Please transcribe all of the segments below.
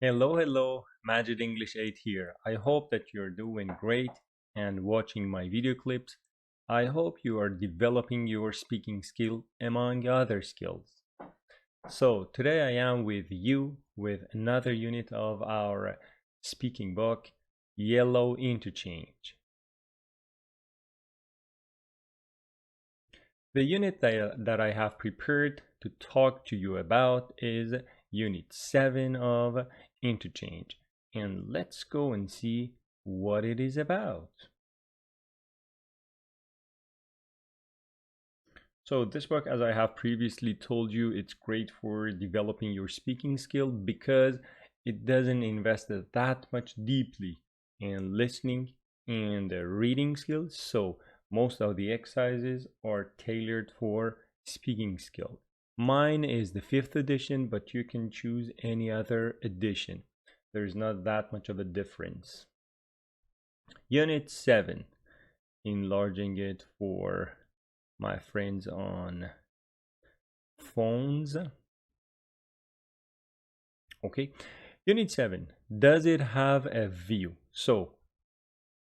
Hello, Magic English 8 here. I hope that you're doing great and watching my video clips. I hope you are developing your speaking skill among other skills. So, today I am with you with another unit of our speaking book, Yellow Interchange. The unit that I have prepared to talk to you about is Unit 7 of Interchange. And let's go and see what it is about. So this book, as I have previously told you, it's great for developing your speaking skill because it doesn't invest that much deeply in listening and reading skills. So most of the exercises are tailored for speaking skill. Mine is the 5th edition, but you can choose any other edition. There's not that much of a difference. Unit 7, enlarging it for my friends on phones. Okay, Unit 7, does it have a view? So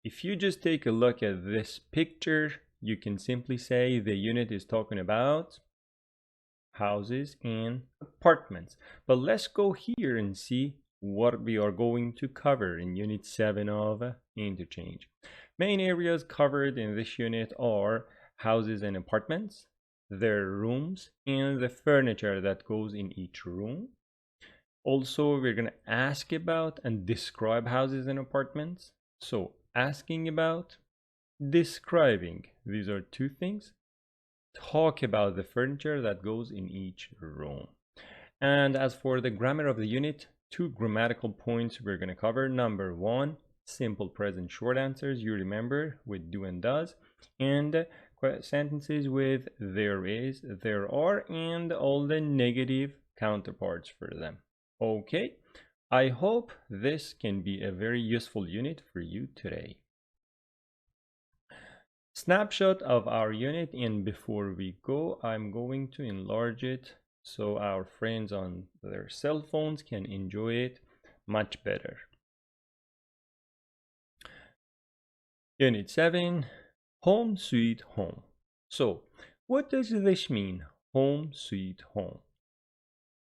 if you just take a look at this picture, you can simply say the unit is talking about houses and apartments. But let's go here and see what we are going to cover in Unit 7 of Interchange. Main areas covered in this unit are houses and apartments, their rooms, and the furniture that goes in each room. Also, we're going to ask about and describe houses and apartments. So, asking about, describing. These are two things. Talk about the furniture that goes in each room. And as for the grammar of the unit, two grammatical points we're going to cover. Number one, simple present short answers, you remember, with do and does, and sentences with there is, there are, and all the negative counterparts for them. Okay, I hope this can be a very useful unit for you today. Snapshot of our unit, and before we go, I'm going to enlarge it so our friends on their cell phones can enjoy it much better. Unit 7, Home Sweet Home. So, what does this mean, Home Sweet Home?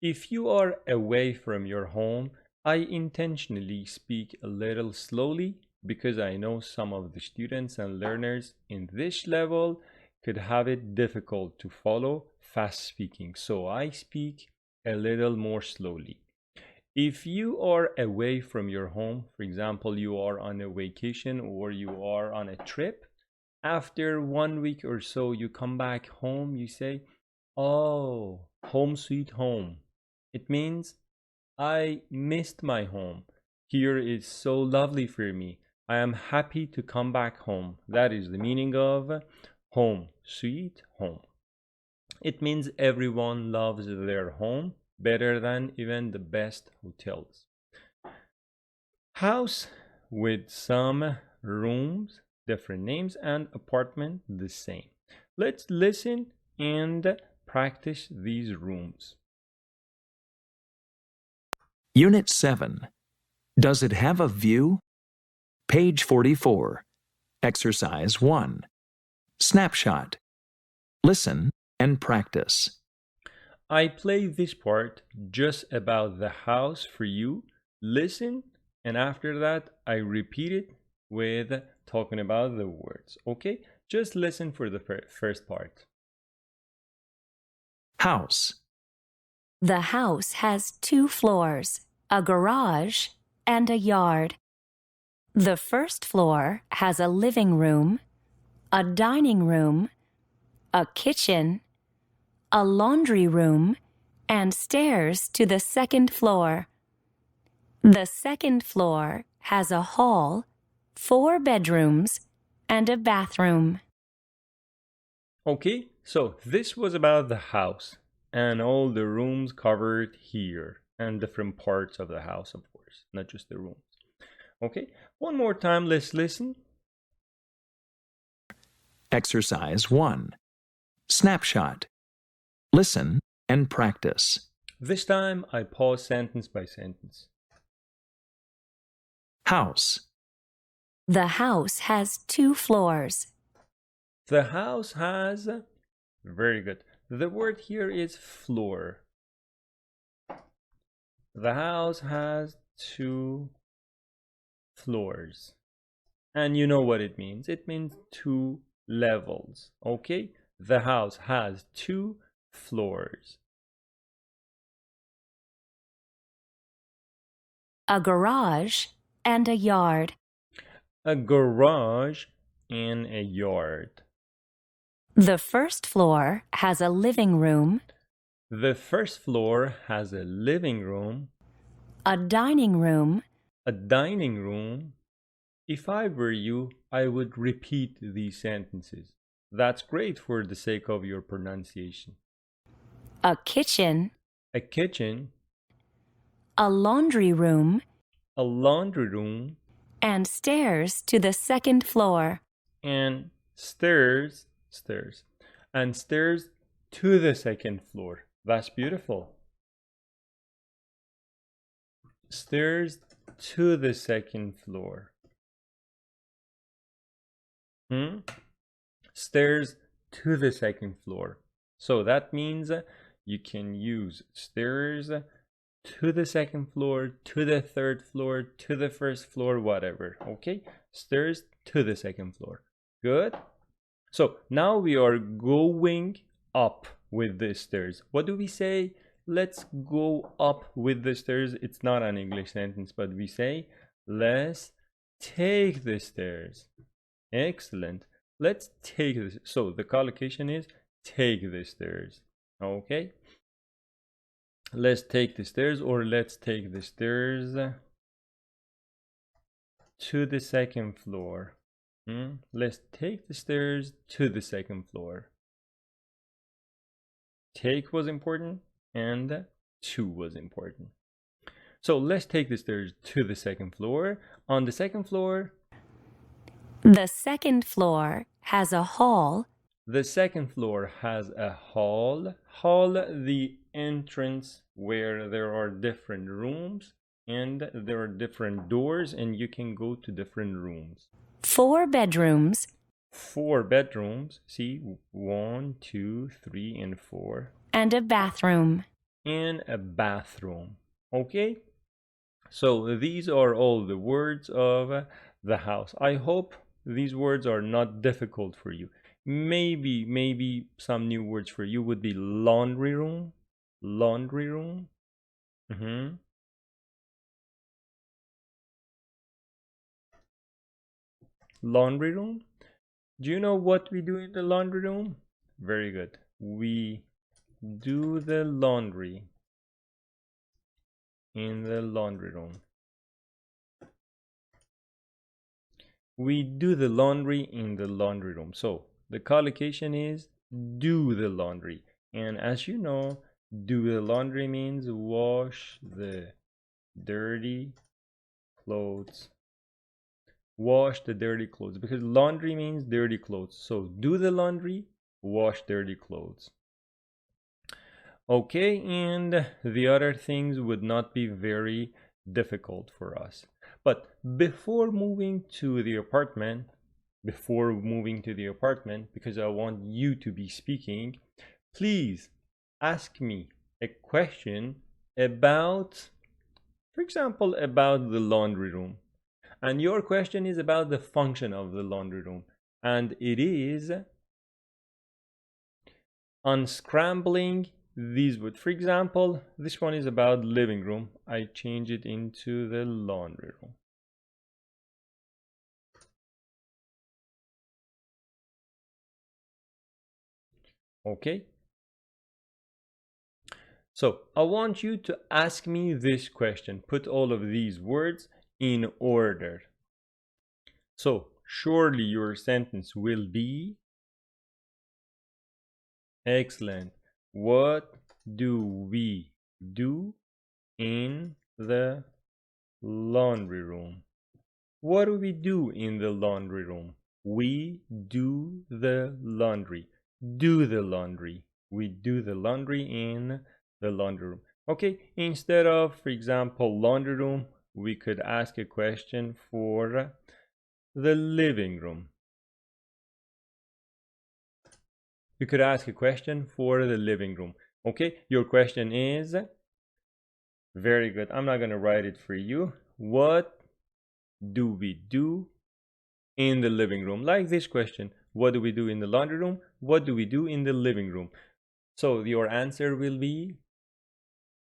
If you are away from your home, I intentionally speak a little slowly because I know some of the students and learners in this level could have it difficult to follow fast speaking. So I speak a little more slowly. If you are away from your home, for example, you are on a vacation or you are on a trip, after 1 week or so, you come back home, you say, "Oh, home sweet home." It means I missed my home. Here is so lovely for me. I am happy to come back home. That is the meaning of home, sweet home. It means everyone loves their home better than even the best hotels. House with some rooms, different names, and apartment the same. Let's listen and practice these rooms. Unit 7. Does it have a view? Page 44. Exercise 1. Snapshot. Listen and practice. I play this part just about the house for you. Listen, and after that, I repeat it with talking about the words. Okay? Just listen for the first part. House. The house has 2 floors, a garage, and a yard. The first floor has a living room, a dining room, a kitchen, a laundry room, and stairs to the second floor. The second floor has a hall, 4 bedrooms, and a bathroom. Okay, so this was about the house and all the rooms covered here and different parts of the house, of course, not just the rooms. Okay, one more time, let's listen. Exercise 1. Snapshot. Listen and practice. This time I pause sentence by sentence. House. The house has 2 floors. The house has, very good. The word here is floor. The house has 2 floors. And you know what it means. It means 2 levels. Okay? The house has 2 floors. A garage and a yard. A garage and a yard. The first floor has a living room, The first floor has a living room, a dining room, a dining room. If I were you, I would repeat these sentences. That's great for the sake of your pronunciation. a kitchen, A kitchen, a laundry room, a laundry room, and stairs to the second floor. and stairs to the second floor. That's beautiful. Stairs to the second floor. Stairs to the second floor. So that means you can use stairs to the second floor, to the third floor, to the first floor, whatever. Okay? Stairs to the second floor. Good? So now we are going up with the stairs. What do we say? Let's go up with the stairs. It's not an English sentence, but we say, let's take the stairs. Excellent. Let's take this. So the collocation is take the stairs. Okay? Let's take the stairs, or let's take the stairs to the second floor. Let's take the stairs to the second floor. Take was important and to was important. So let's take the stairs to the second floor. On the second floor, The second floor has a hall. the second floor has a hall. Hall, the entrance where there are different rooms and there are different doors and you can go to different rooms. 4 bedrooms, 4 bedrooms. See, 1, 2, 3, and 4. and a bathroom. And a bathroom. Okay? So these are all the words of the house. I hope these words are not difficult for you. Maybe some new words for you would be laundry room. Laundry room. Laundry room. Do you know what we do in the laundry room? Very good. We do the laundry in the laundry room. We do the laundry in the laundry room. So the collocation is do the laundry. And as you know, do the laundry means wash the dirty clothes. Wash the dirty clothes, because laundry means dirty clothes. So do the laundry, wash dirty clothes. Okay, and the other things would not be very difficult for us. But before moving to the apartment, because I want you to be speaking, please ask me a question about, for example, about the laundry room. And your question is about the function of the laundry room. And it is unscrambling these words. For example, this one is about living room. I change it into the laundry room. Okay? So I want you to ask me this question. Put all of these words in order. So surely your sentence will be, excellent. What do we do in the laundry room? What do we do in the laundry room? We do the laundry. Do the laundry. We do the laundry in the laundry room. Okay, instead of, for example, laundry room, we could ask a question for the living room. We could ask a question for the living room. Okay, your question is very good. I'm not going to write it for you. What do we do in the living room? Like this question. What do we do in the laundry room? What do we do in the living room? So your answer will be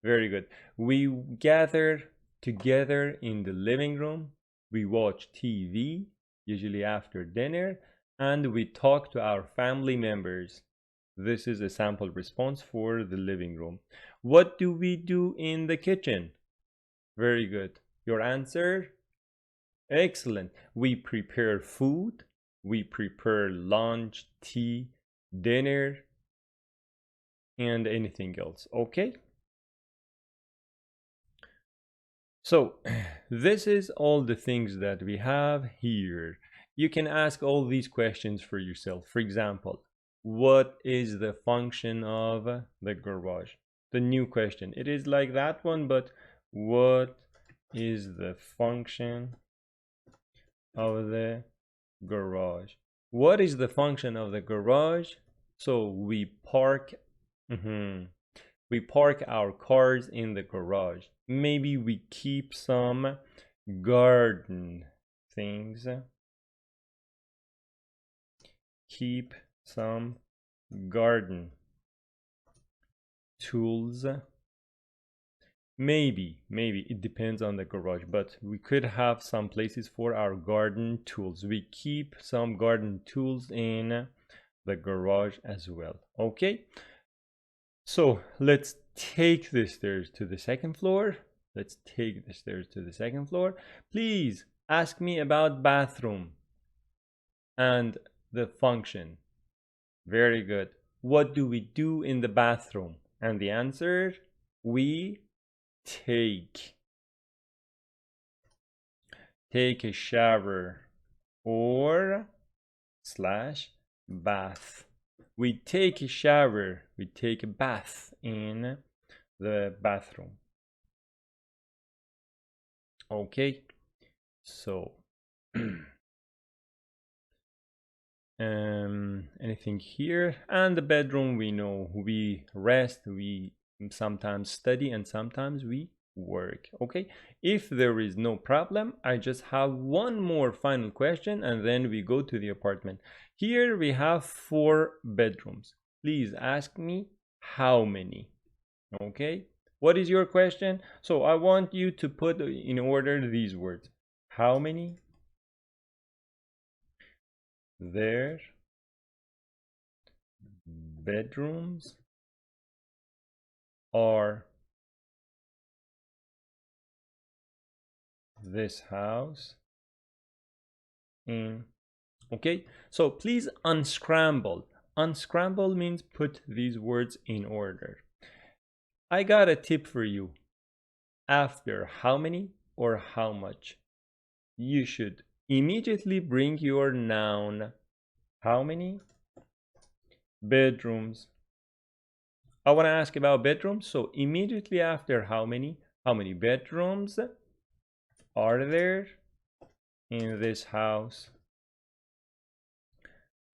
very good. We gather together in the living room. We watch TV, usually after dinner, and we talk to our family members. This is a sample response for the living room. What do we do in the kitchen? Very good. Your answer? Excellent. We prepare food. We prepare lunch, tea, dinner, and anything else. Okay? So, this is all the things that we have here. You can ask all these questions for yourself. For example, what is the function of the garage? The new question. It is like that one, but what is the function of the garage? What is the function of the garage? So we park our cars in the garage. Maybe we keep some garden things. Keep some garden tools. Maybe it depends on the garage, but we could have some places for our garden tools. We keep some garden tools in the garage as well. Okay, so let's take the stairs to the second floor. Let's take the stairs to the second floor. Please ask me about bathroom and the function. Very good. What do we do in the bathroom? And the answer, we take a shower or / bath. We take a shower, we take a bath in the bathroom. Okay, so anything here? And the bedroom, we know we rest, we sometimes study, and sometimes we work. Okay, if there is no problem, I just have one more final question and then we go to the apartment. Here we have 4 bedrooms. Please ask me how many. Okay, what is your question? So I want you to put in order these words. How many? There bedrooms are this house in. Okay, so please unscramble. Unscramble means put these words in order. I got a tip for you. After how many or how much, you should immediately bring your noun. How many bedrooms? I want to ask about bedrooms, so immediately after how many bedrooms are there in this house?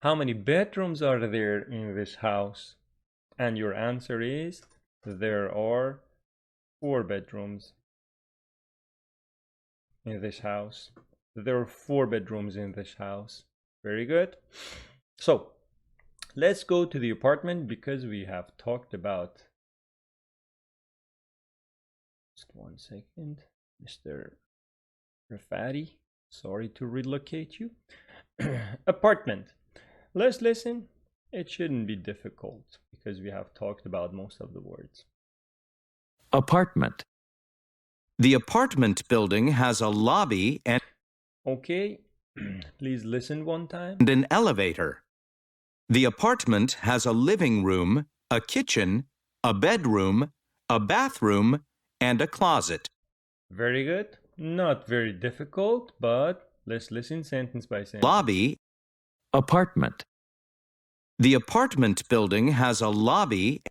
How many bedrooms are there in this house? And your answer is, there are 4 bedrooms in this house. There are 4 bedrooms in this house. Very good. So let's go to the apartment because we have talked about. Just one second, Mr. Rafati. Sorry to relocate you. Apartment. Let's listen. It shouldn't be difficult because we have talked about most of the words. Apartment. The apartment building has a lobby and Okay, please listen one time. an elevator. The apartment has a living room, a kitchen, a bedroom, a bathroom, and a closet. Very good. Not very difficult, but let's listen sentence by sentence. Lobby. Apartment. The apartment building has a lobby.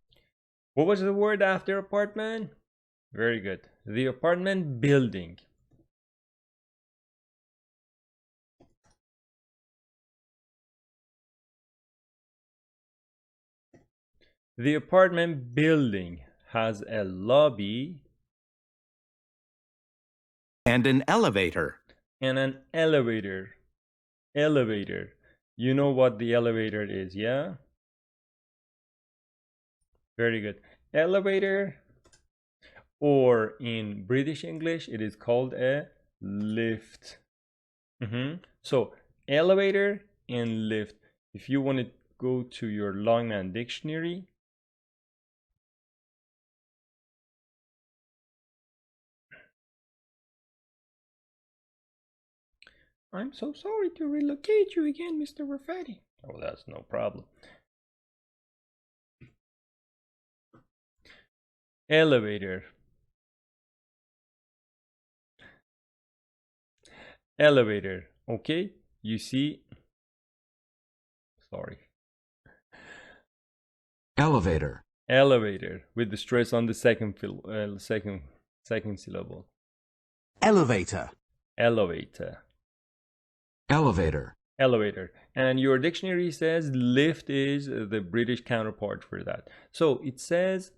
What was the word after apartment? Very good. The apartment building. The apartment building has a lobby and an elevator. and an elevator. Elevator. You know what the elevator is, yeah? Very good. Elevator, or in British English, it is called a lift. So, elevator and lift. If you want to go to your Longman dictionary, I'm so sorry to relocate you again, Mr. Rafati. Oh, that's no problem. Elevator. Elevator. Okay, you see. Sorry. Elevator. Elevator with the stress on the second syllable. Elevator. Elevator. Elevator. Elevator. And your dictionary says lift is the British counterpart for that. So it says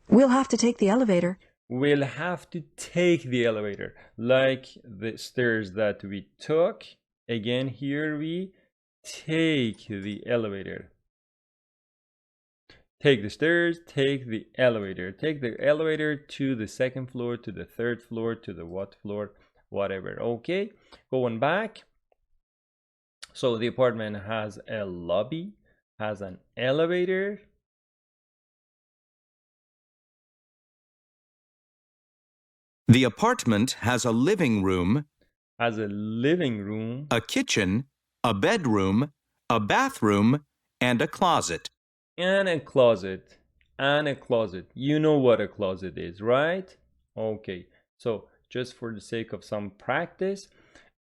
we'll have to take the elevator. We'll have to take the elevator, like the stairs that we took. Again, here we take the elevator. Take the stairs, take the elevator. Take the elevator to the second floor, to the third floor, to the what floor, whatever. Okay, going back. So the apartment has a lobby, has an elevator. The apartment has a living room, a kitchen, a bedroom, a bathroom, and a closet. And a closet. And a closet. You know what a closet is, right? Okay, so just for the sake of some practice,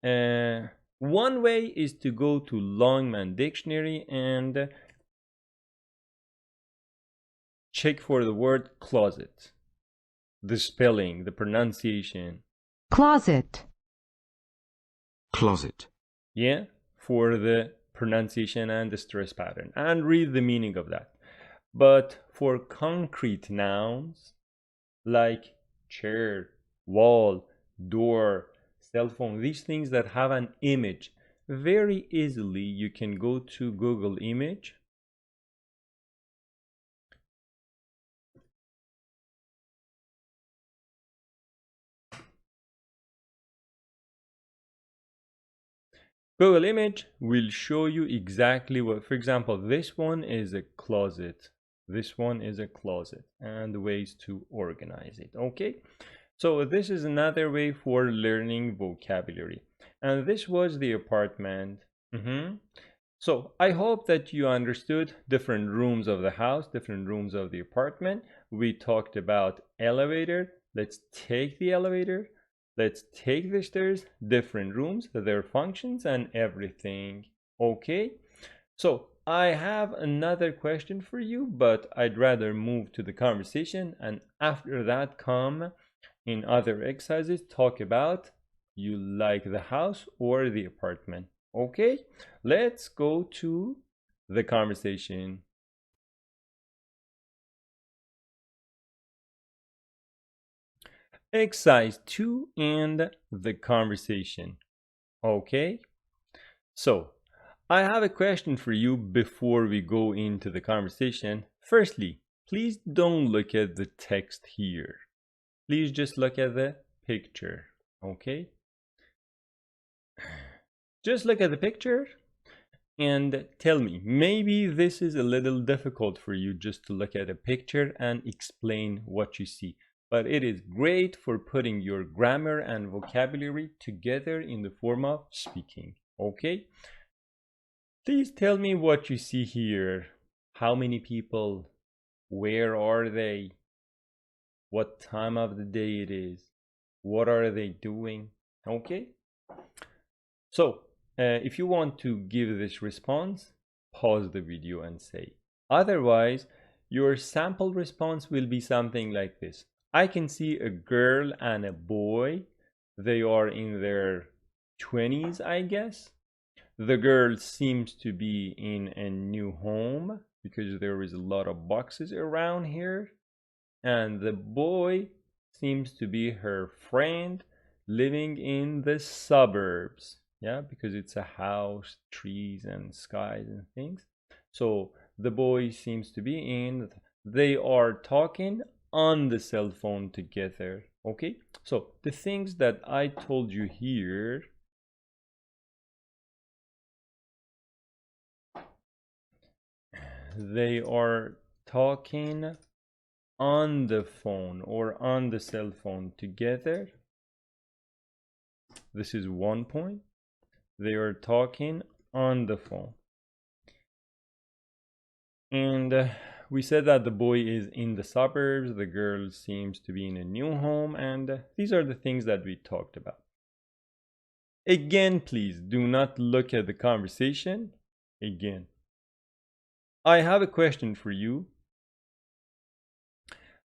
one way is to go to Longman Dictionary and check for the word closet. The spelling, the pronunciation. Closet. Closet. Yeah, for the pronunciation and the stress pattern, and read the meaning of that. But for concrete nouns like chair, wall, door, cell phone, these things that have an image, very easily you can go to Google Image. Google Image will show you exactly what, for example, this one is a closet. This one is a closet, and the ways to organize it. Okay, so this is another way for learning vocabulary. And this was the apartment. So I hope that you understood different rooms of the house, different rooms of the apartment. We talked about elevator. Let's take the elevator. Let's take the stairs, different rooms, their functions, and everything. Okay, so I have another question for you, but I'd rather move to the conversation, and after that come in other exercises, talk about you like the house or the apartment. Okay, let's go to the conversation. Exercise 2 and the conversation. Okay, so I have a question for you before we go into the conversation. Firstly, please don't look at the text here. Please just look at the picture. Okay, just look at the picture and tell me, maybe this is a little difficult for you just to look at a picture and explain what you see. But it is great for putting your grammar and vocabulary together in the form of speaking. Okay? Please tell me what you see here. How many people? Where are they? What time of the day it is? What are they doing? Okay? So, if you want to give this response, pause the video and say. Otherwise, your sample response will be something like this. I can see a girl and a boy. They are in their 20s, I guess. The girl seems to be in a new home. because there is a lot of boxes around here. And the boy seems to be her friend living in the suburbs. Yeah, because it's a house, trees, and skies and things. So the boy seems to be in, they are talking on the cell phone together. Okay, so the things that I told you here, they are talking on the phone or on the cell phone together. This is one point. They are talking on the phone. And we said that the boy is in the suburbs, the girl seems to be in a new home, and these are the things that we talked about. Again, please do not look at the conversation. Again, I have a question for you.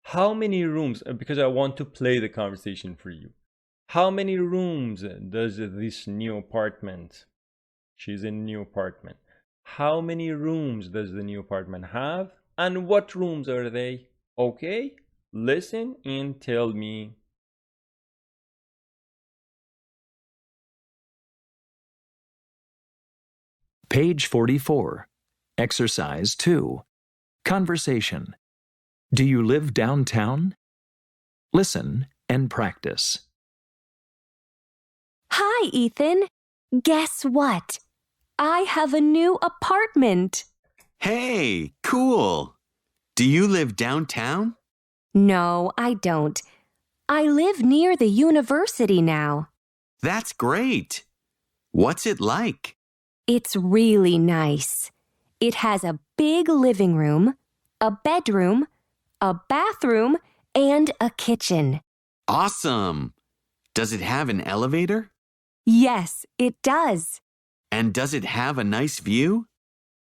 How many rooms, because I want to play the conversation for you. How many rooms does this new apartment? She's in a new apartment. How many rooms does the new apartment have? And what rooms are they? Okay, listen and tell me. Page 44. Exercise 2. Conversation. Do you live downtown? Listen and practice. Hi, Ethan. Guess what? I have a new apartment. Hey, cool. Do you live downtown? No, I don't. I live near the university now. That's great. What's it like? It's really nice. It has a big living room, a bedroom, a bathroom, and a kitchen. Awesome. Does it have an elevator? Yes, it does. And does it have a nice view?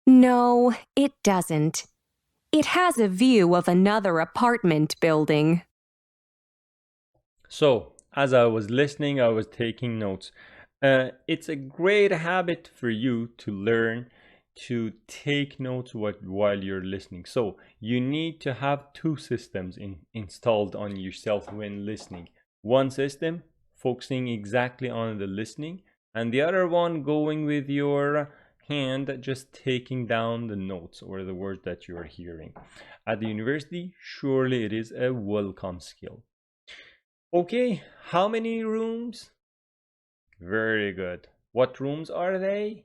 No, it doesn't. It has a view of another apartment building. So, as I was listening, I was taking notes. It's a great habit for you to learn to take notes while you're listening. So, you need to have two systems installed on yourself when listening. One system focusing exactly on the listening, and the other one going with your hand just taking down the notes or the words that you are hearing. At the university, surely it is a welcome skill. Okay, how many rooms? Very good. What rooms are they?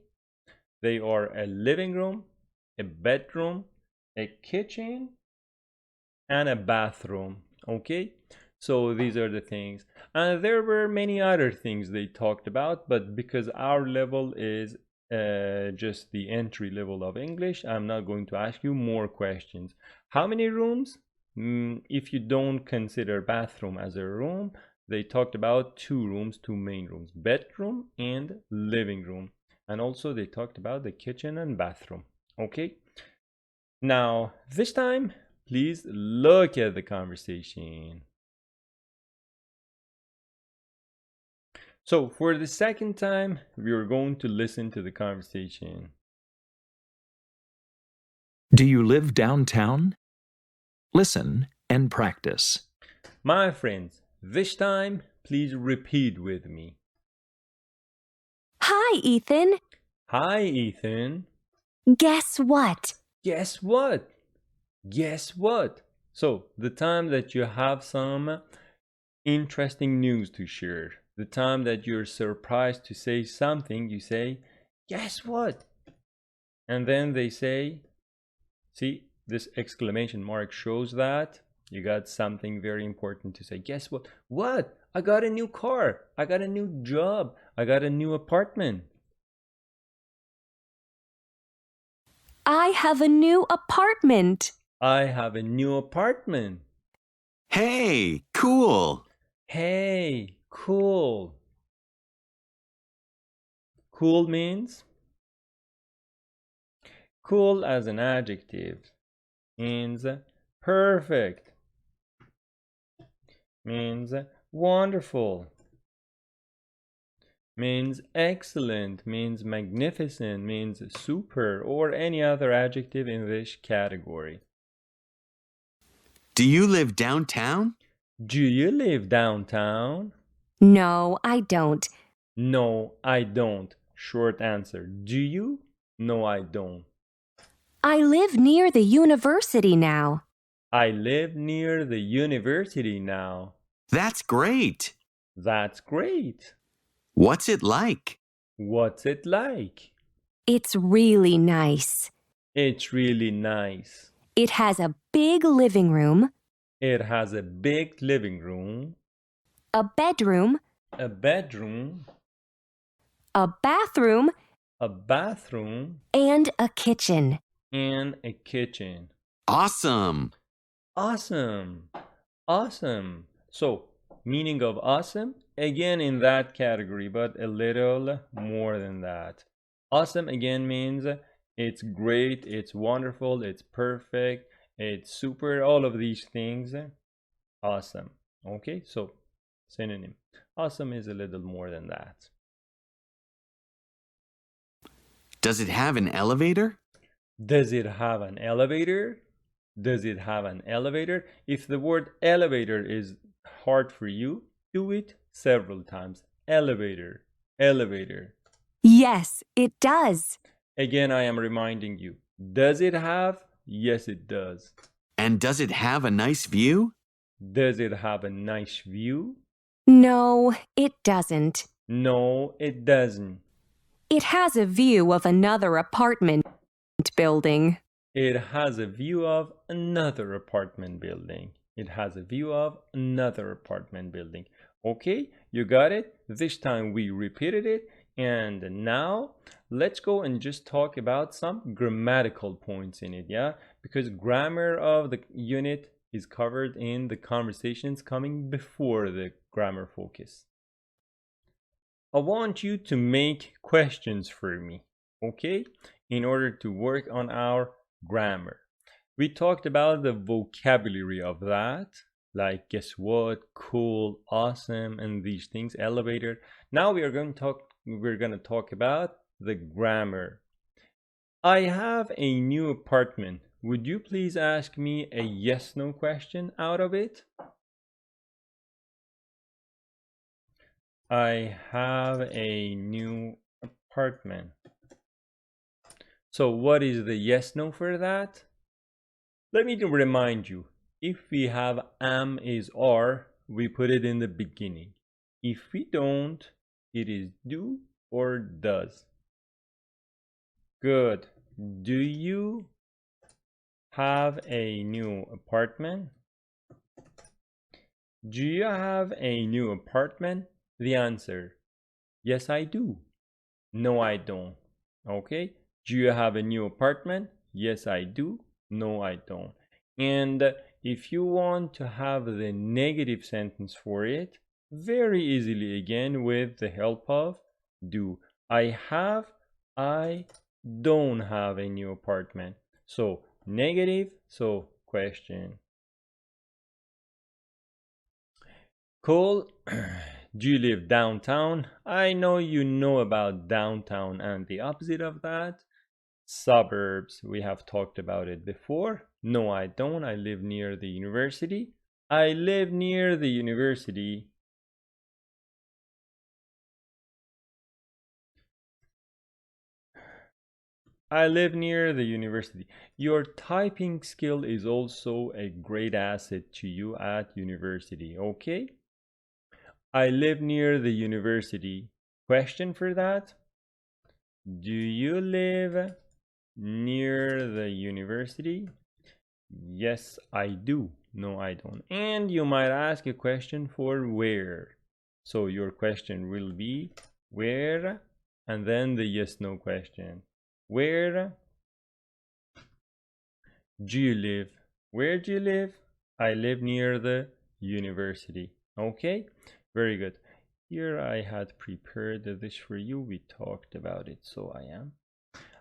They are a living room, a bedroom, a kitchen, and a bathroom. Okay, so these are the things. And there were many other things they talked about, but because our level is just the entry level of English, I'm not going to ask you more questions. How many rooms? If you don't consider bathroom as a room, they talked about two rooms, two main rooms, bedroom and living room. And also they talked about the kitchen and bathroom. Okay, now this time please look at the conversation. So for the second time, we are going to listen to the conversation. Do you live downtown? Listen and practice. My friends, this time, please repeat with me. Hi, Ethan. Hi, Ethan. Guess what? Guess what? Guess what? So, the time that you have some interesting news to share, the time that you're surprised to say something, you say, guess what? And then they say, see, this exclamation mark shows that you got something very important to say. Guess what? What? I got a new car. I got a new job. I got a new apartment. I have a new apartment. I have a new apartment. Hey, cool. Hey, cool. Cool means? Cool as an adjective means perfect, means wonderful, means excellent, means magnificent, means super, or any other adjective in this category. Do you live downtown? Do you live downtown? No, I don't. No, I don't. Short answer. Do you? No, I don't. I live near the university now. I live near the university now. That's great. That's great. What's it like? What's it like? It's really nice. It's really nice. It has a big living room, It has a big living room, a bedroom, a bedroom, a bathroom, a bathroom, and a kitchen. and a kitchen. Awesome. Awesome. Awesome. So, meaning of awesome, again in that category, but a little more than that. Awesome again means it's great, it's wonderful, it's perfect, it's super, all of these things. Awesome. Okay, so synonym. Awesome is a little more than that. Does it have an elevator? Does it have an elevator? Does it have an elevator? If the word elevator is hard for you, do it several times. Elevator, elevator. Yes, it does. Again, I am reminding you. Does it have? Yes, it does. And does it have a nice view? Does it have a nice view? No, it doesn't. No, it doesn't. It has a view of another apartment building. It has a view of another apartment building. It has a view of another apartment building. Okay, you got it? This time we repeated it. And now let's go and just talk about some grammatical points in it, yeah? Because grammar of the unit is covered in the conversations coming before the grammar focus. I want you to make questions for me, okay? In order to work on our grammar. We talked about the vocabulary of that, like guess what, cool, awesome, and these things, elevator. Now we're going to talk about the grammar. I have a new apartment. Would you please ask me a yes/no question out of it? I have a new apartment. So what is the yes/no for that? Let me remind you, if we have am is are, we put it in the beginning. If we don't, it is do or does. Good. Do you have a new apartment? Do you have a new apartment? The answer, yes, I do. No, I don't. Okay. Do you have a new apartment? Yes, I do. No, I don't. And if you want to have the negative sentence for it, very easily again with the help of do. I have, I don't have a new apartment. So negative, so question. Cool. Do you live downtown? I know you know about downtown and the opposite of that. Suburbs, we have talked about it before. No, I don't. I live near the university. I live near the university. I live near the university. Your typing skill is also a great asset to you at university, okay? I live near the university. Question for that? Do you live near the university? Yes, I do. No, I don't. And you might ask a question for where. So your question will be where, and then the yes/no question. Where do you live? Where do you live? I live near the university. Okay, very good. Here I had prepared this for you. We talked about it, so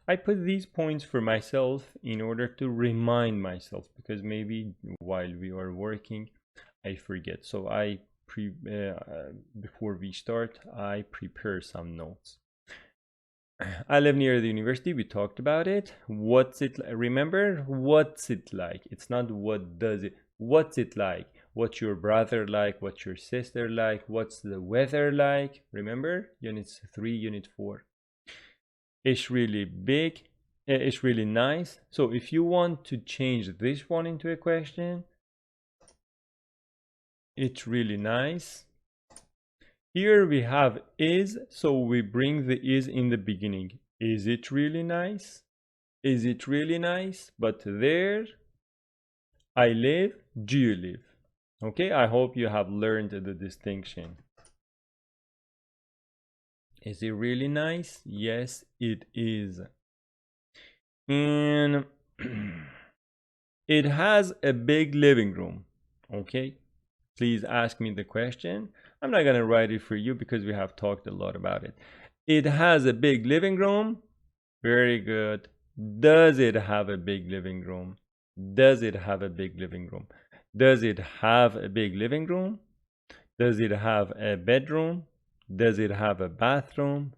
I put these points for myself in order to remind myself, because maybe while we are working I forget. So I before we start, I prepare some notes. I live near the university. We talked about it. What's it? Remember, what's it like? It's not what does it. What's it like? What's your brother like? What's your sister like? What's the weather like? Remember, units 3, unit 4. It's really big. It's really nice. So if you want to change this one into a question, it's really nice. Here we have is, so we bring the is in the beginning. Is it really nice? Is it really nice? But there, I live, do you live? Okay, I hope you have learned the distinction. Is it really nice? Yes, it is. And it has a big living room. Okay, please ask me the question. I'm not going to write it for you because we have talked a lot about it. It has a big living room. Very good. Does it have a big living room? Does it have a big living room? Does it have a big living room? Does it have a bedroom? Does it have a bathroom?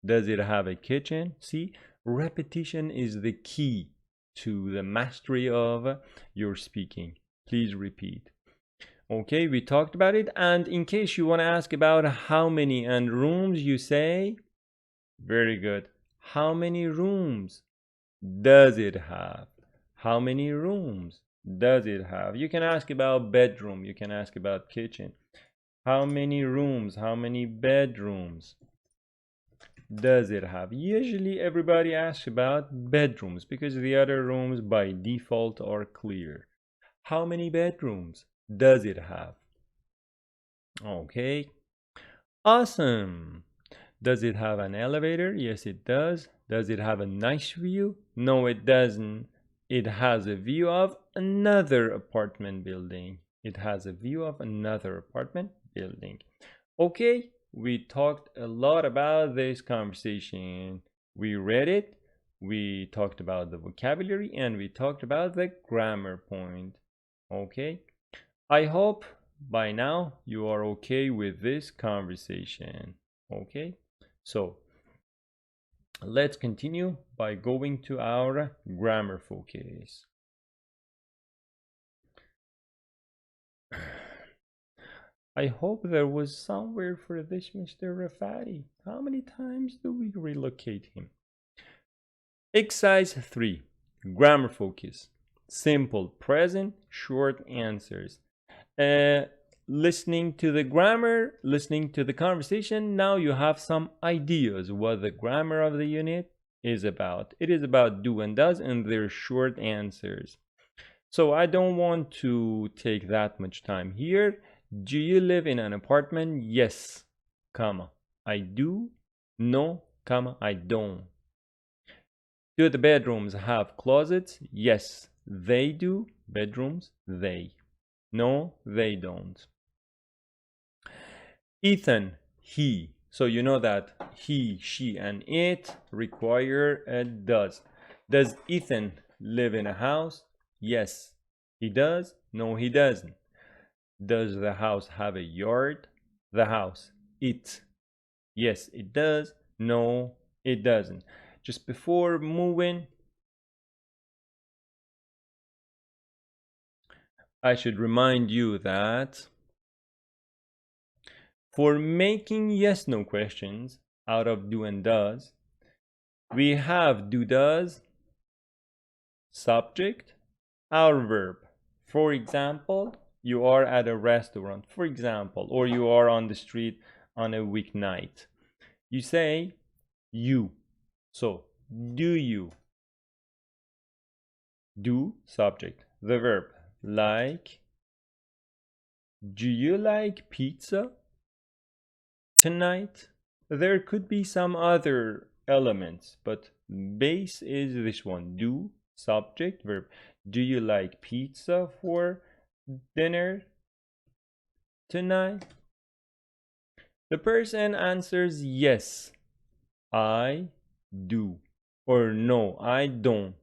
Does it have a kitchen? See, repetition is the key to the mastery of your speaking. Please repeat. Okay, we talked about it. And in case you want to ask about how many and rooms, you say, very good. How many rooms does it have? How many rooms does it have? You can ask about bedroom. You can ask about kitchen. How many rooms? How many bedrooms does it have? Usually everybody asks about bedrooms because the other rooms by default are clear. How many bedrooms does it have? Okay, awesome. Does it have an elevator? Yes, it does. Does it have a nice view? No, it doesn't. It has a view of another apartment building. It has a view of another apartment building. Okay, we talked a lot about this conversation. We read it, we talked about the vocabulary, and we talked about the grammar point. Okay, I hope by now you are okay with this conversation. Okay, so let's continue by going to our grammar focus. I hope there was somewhere for this Mr. Rafati. How many times do we relocate him? Exercise 3. Grammar focus. Simple present, short answers. Listening to the grammar, listening to the conversation, now you have some ideas what the grammar of the unit is about. It is about do and does and their short answers. So I don't want to take that much time here. Do you live in an apartment? Yes, comma, I do. No, comma, I don't. Do the bedrooms have closets? Yes, they do. Bedrooms, they. No, they don't. Ethan, he. So you know that he, she, and it require a does. Does Ethan live in a house? Yes, he does. No, he doesn't. Does the house have a yard? The house, it. Yes, it does. No, it doesn't. Just before moving, I should remind you that for making yes-no questions out of do and does, we have do does, subject, our verb. For example, you are at a restaurant, for example, or you are on the street on a weeknight. You say you. So, do you? Do, subject. The verb, like. Do you like pizza tonight? There could be some other elements, but base is this one. Do, subject, verb. Do you like pizza for dinner tonight? The person answers yes, I do, or no, I don't.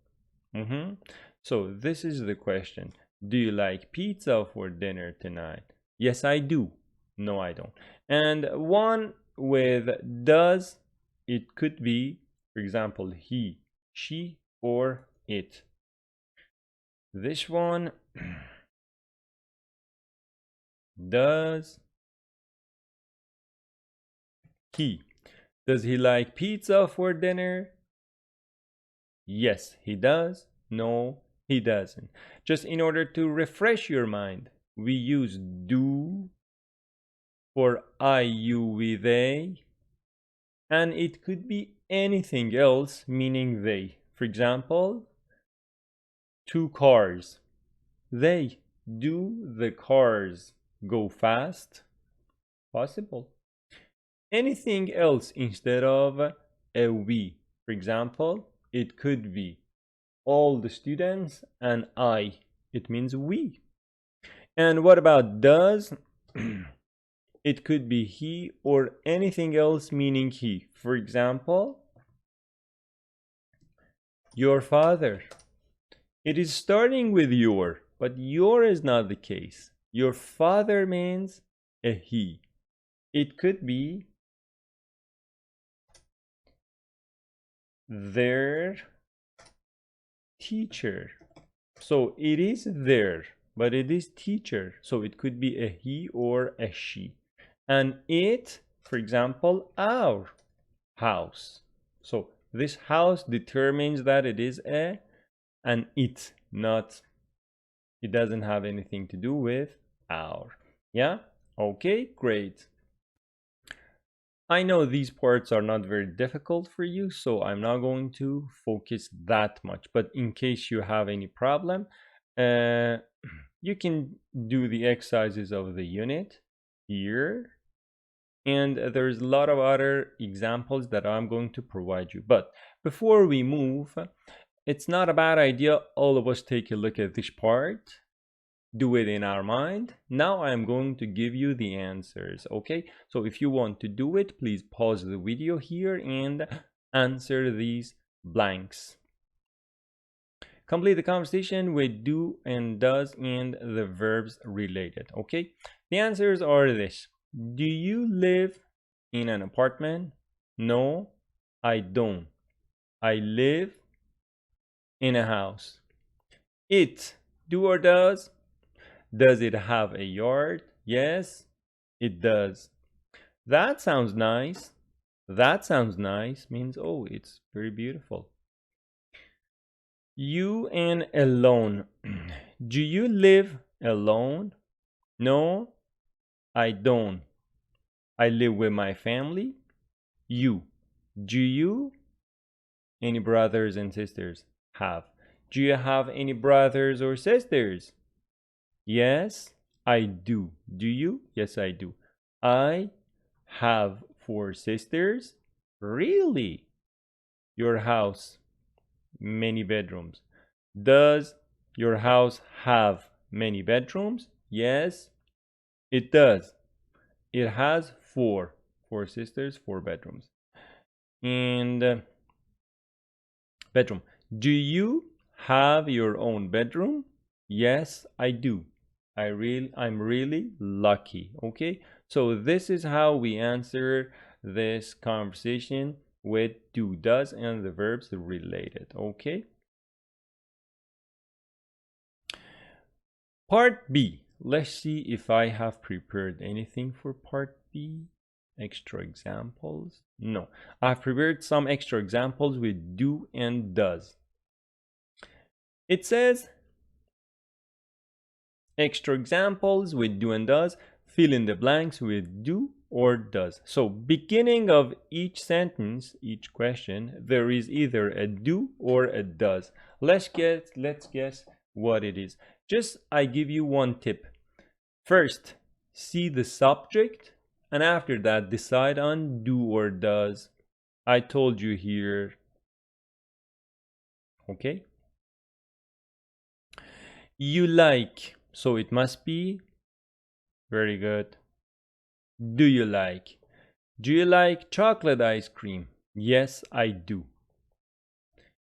So this is the question. Do you like pizza for dinner tonight? Yes, I do. No, I don't. And one with does, it could be, for example, he, she, or it. This one, does he? Does he like pizza for dinner? Yes, he does. No, he doesn't. Just in order to refresh your mind, we use do for I, you, we, they, and it could be anything else meaning they. For example, two cars. They. Do the cars go fast? Possible. Anything else instead of a we. For example, it could be all the students and I. It means we. And what about does? It could be he or anything else meaning he. For example, your father. It is starting with your, but your is not the case. Your father means a he. It could be their teacher. So it is their, but it is teacher. So it could be a he or a she. And it, for example, our house. So this house determines that it is an it, not, it doesn't have anything to do with our. Yeah? Okay, great. I know these parts are not very difficult for you, so I'm not going to focus that much. But in case you have any problem, you can do the exercises of the unit here. And there's a lot of other examples that I'm going to provide you. But before we move, it's not a bad idea all of us take a look at this part, do it in our mind. Now I'm going to give you the answers, okay? So if you want to do it, please pause the video here and answer these blanks. Complete the conversation with do and does and the verbs related, okay? The answers are this. Do you live in an apartment? No, I don't. I live in a house. It, do or does? Does it have a yard? Yes, it does. That sounds nice. That sounds nice means, oh, it's very beautiful. You and alone. Do you live alone? No, I don't. I live with my family. You. Do you? Any brothers and sisters? Have. Do you have any brothers or sisters? Yes, I do. Do you? Yes, I do. I have 4 sisters. Really? Your house, many bedrooms. Does your house have many bedrooms? Yes, it does. It has 4 sisters, 4 bedrooms. And bedroom. Do you have your own bedroom? Yes, I do. I'm really lucky. Okay, so this is how we answer this conversation with do, does, and the verbs related. Okay. Part B. Let's see if I have prepared anything for part B. Extra examples? No, I've prepared some extra examples with do and does. It says extra examples with do and does, fill in the blanks with do or does. So beginning of each sentence, each question, there is either a do or a does. Let's guess what it is. Just I give you one tip. First, see the subject, and after that decide on do or does. I told you here. Okay? You like, so it must be very good. Do you like? Do you like chocolate ice cream? Yes, I do.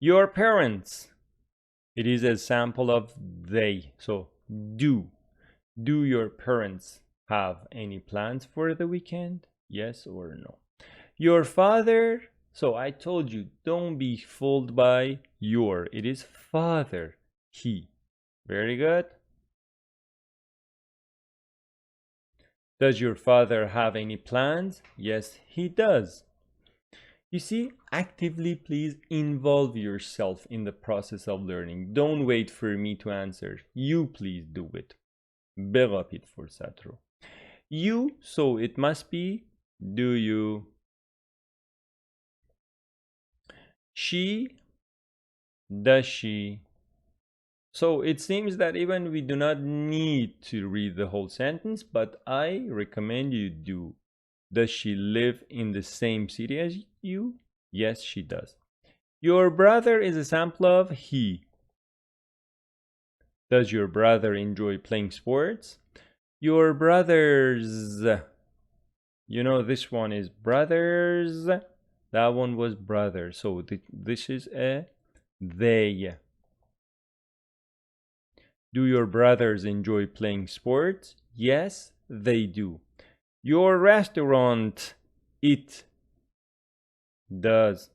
Your parents. It is a sample of they. So do. Do your parents have any plans for the weekend? Yes or no? Your father, so I told you, don't be fooled by your. It is father, he. Very good. Does your father have any plans? Yes, he does. You see, actively please involve yourself in the process of learning. Don't wait for me to answer. You please do it. بقید فرصت رو. You, so it must be do you. She, does she. So it seems that even we do not need to read the whole sentence, but I recommend you do. Does she live in the same city as you? Yes, she does. Your brother is a sample of he. Does your brother enjoy playing sports? Your brothers. You know, this one is brothers. That one was brother. So this is a they. Do your brothers enjoy playing sports? Yes, they do. Your restaurant, it does.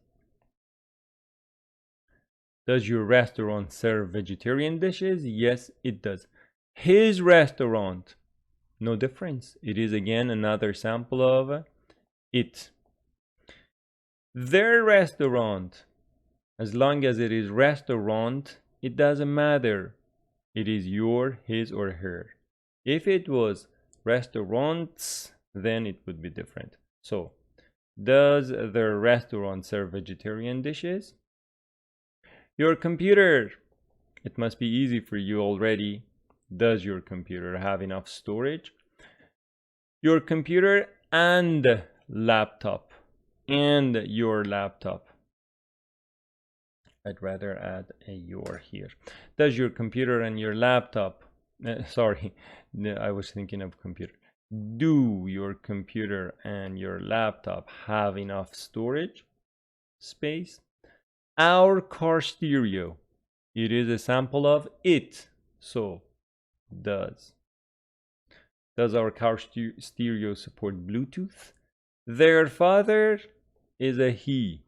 Does your restaurant serve vegetarian dishes? Yes, it does. His restaurant, no difference. It is again another sample of it. Their restaurant, as long as it is restaurant, it doesn't matter. It is your, his, or her. If it was restaurants, then it would be different. So, does their restaurant serve vegetarian dishes? Your computer, it must be easy for you already. Does your computer have enough storage? Your computer and laptop. And your laptop. I'd rather add a your here. Does your computer and your laptop, sorry, I was thinking of computer. Do your computer and your laptop have enough storage space? Our car stereo, it is a sample of it. So, does. Does our car stereo support Bluetooth? Their father is a he.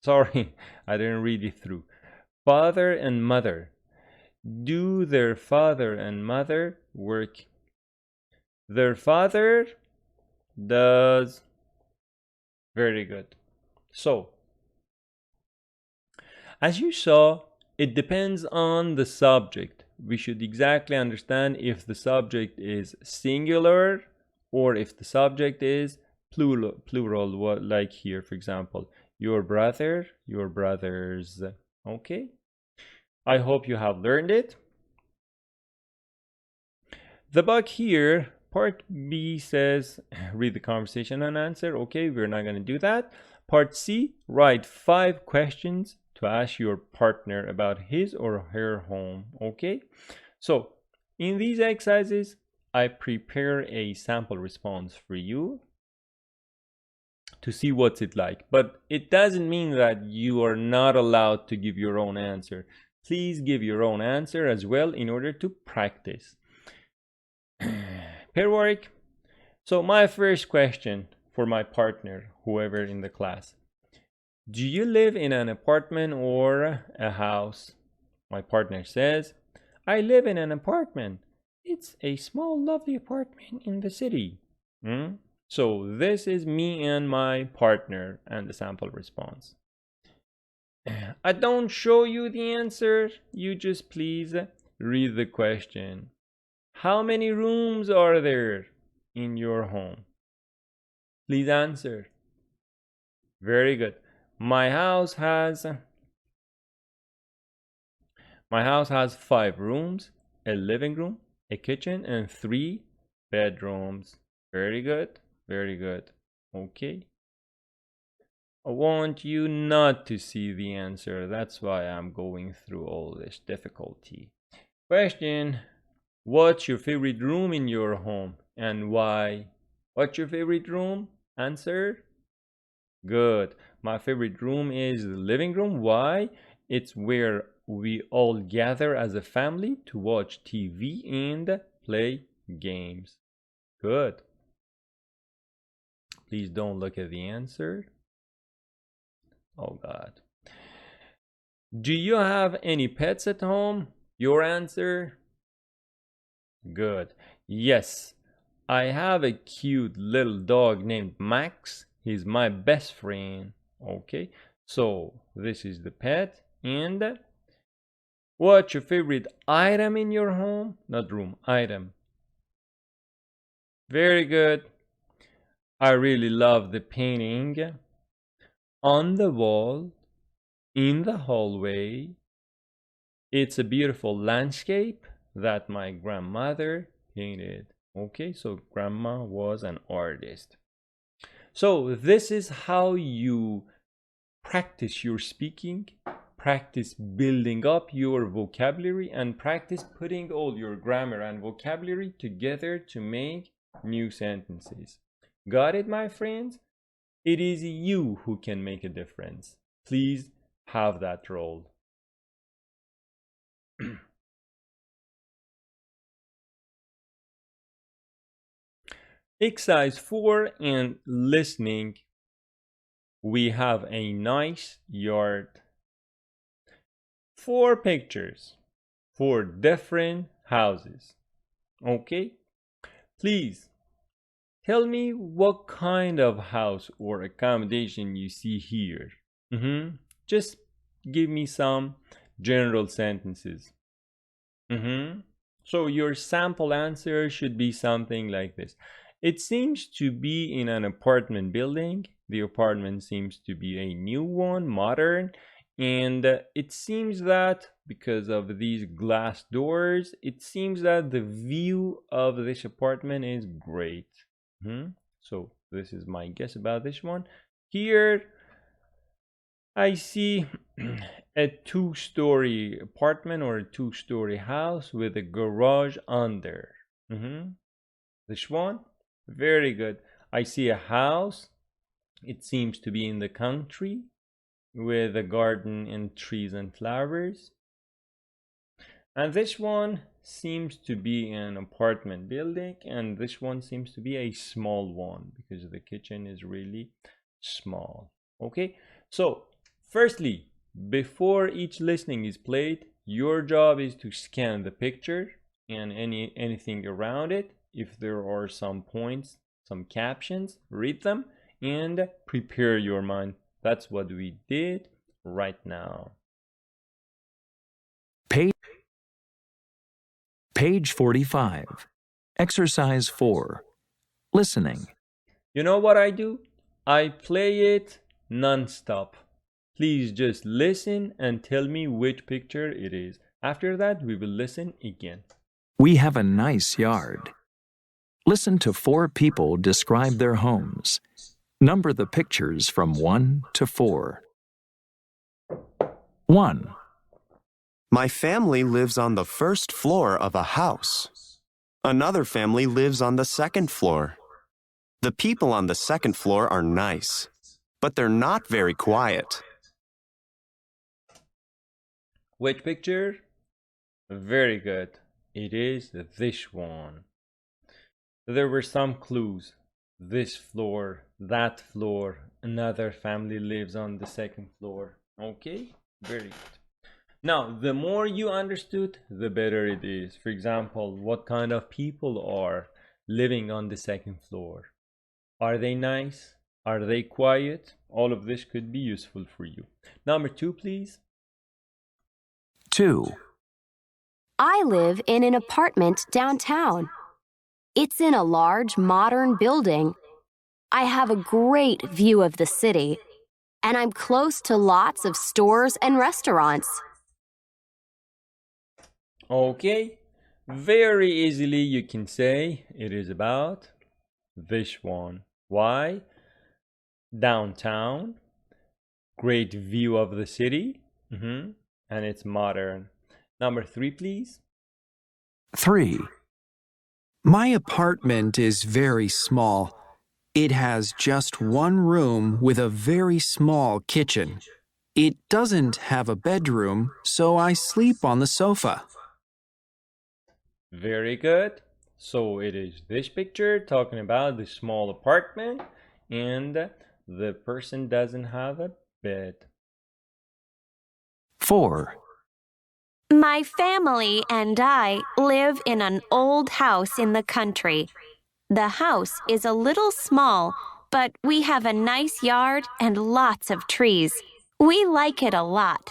Sorry, I didn't read it through. Father and mother. Do their father and mother work? Their father does. Very good. So, as you saw, it depends on the subject. We should exactly understand if the subject is singular or if the subject is plural, what, like here, for example, your brother, your brothers. Okay? I hope you have learned it. The bug here, part B says, read the conversation and answer. Okay, we're not going to do that. Part C, write 5 questions to ask your partner about his or her home. Okay, so in these exercises, I prepare a sample response for you to see what's it like. But it doesn't mean that you are not allowed to give your own answer. Please give your own answer as well in order to practice. Pair work. So my first question for my partner, whoever in the class. Do you live in an apartment or a house? My partner says, I live in an apartment. It's a small, lovely apartment in the city. So this is me and my partner and the sample response. I don't show you the answer. You just please read the question. How many rooms are there in your home? Please answer. Very good. My house has 5 rooms, a living room, a kitchen, and 3 bedrooms. Very good. Very good. Okay. I want you not to see the answer. That's why I'm going through all this difficulty. Question. What's your favorite room in your home and why? What's your favorite room? Answer. Good. My favorite room is the living room. Why? It's where we all gather as a family to watch TV and play games. Good. Please don't look at the answer. Oh God. Do you have any pets at home? Your answer? Good. Yes, I have a cute little dog named Max. He's my best friend. Okay, so this is the pet. And what's your favorite item in your home? Not room, item. Very good. I really love the painting on the wall in the hallway. It's a beautiful landscape that my grandmother painted. Okay, so grandma was an artist. So this is how you practice your speaking, practice building up your vocabulary, and practice putting all your grammar and vocabulary together to make new sentences. Got it, my friends? It is you who can make a difference. Please have that role. Exercise 4 and listening. We have a nice yard. 4 pictures, 4 different houses. Okay? Please tell me what kind of house or accommodation you see here. Just give me some general sentences. So your sample answer should be something like this. It seems to be in an apartment building. The apartment seems to be a new one, modern, and it seems that because of these glass doors, it seems that the view of this apartment is great. So this is my guess about this one. Here I see a 2-story apartment or a 2-story house with a garage under. This one? Very good. I see a house. It seems to be in the country with a garden and trees and flowers. And this one seems to be an apartment building, and this one seems to be a small one because the kitchen is really small. Okay, so firstly, before each listening is played, your job is to scan the picture and anything around it. If there are some points, some captions, read them and prepare your mind. That's what we did right now. Page 45. Exercise 4. Listening. You know what I do? I play it non-stop. Please just listen and tell me which picture it is. After that, we will listen again. We have a nice yard. Listen to 4 people describe their homes. Number the pictures from 1 to 4. 1. My family lives on the first floor of a house. Another family lives on the second floor. The people on the second floor are nice, but they're not very quiet. Which picture? Very good. It is this one. There were some clues. This floor, that floor, another family lives on the second floor. Okay, very good. Now, the more you understood, the better it is. For example, what kind of people are living on the second floor? Are they nice? Are they quiet? All of this could be useful for you. Number 2, please. 2. I live in an apartment downtown. It's in a large, modern building. I have a great view of the city, and I'm close to lots of stores and restaurants. Okay, very easily you can say it is about this one. Why? Downtown, great view of the city, and it's modern. Number 3, please. 3. My apartment is very small. It has just one room with a very small kitchen. It doesn't have a bedroom, so I sleep on the sofa. Very good. So it is this picture talking about the small apartment and the person doesn't have a bed. 4. My family and I live in an old house in the country. The house is a little small, but we have a nice yard and lots of trees. We like it a lot.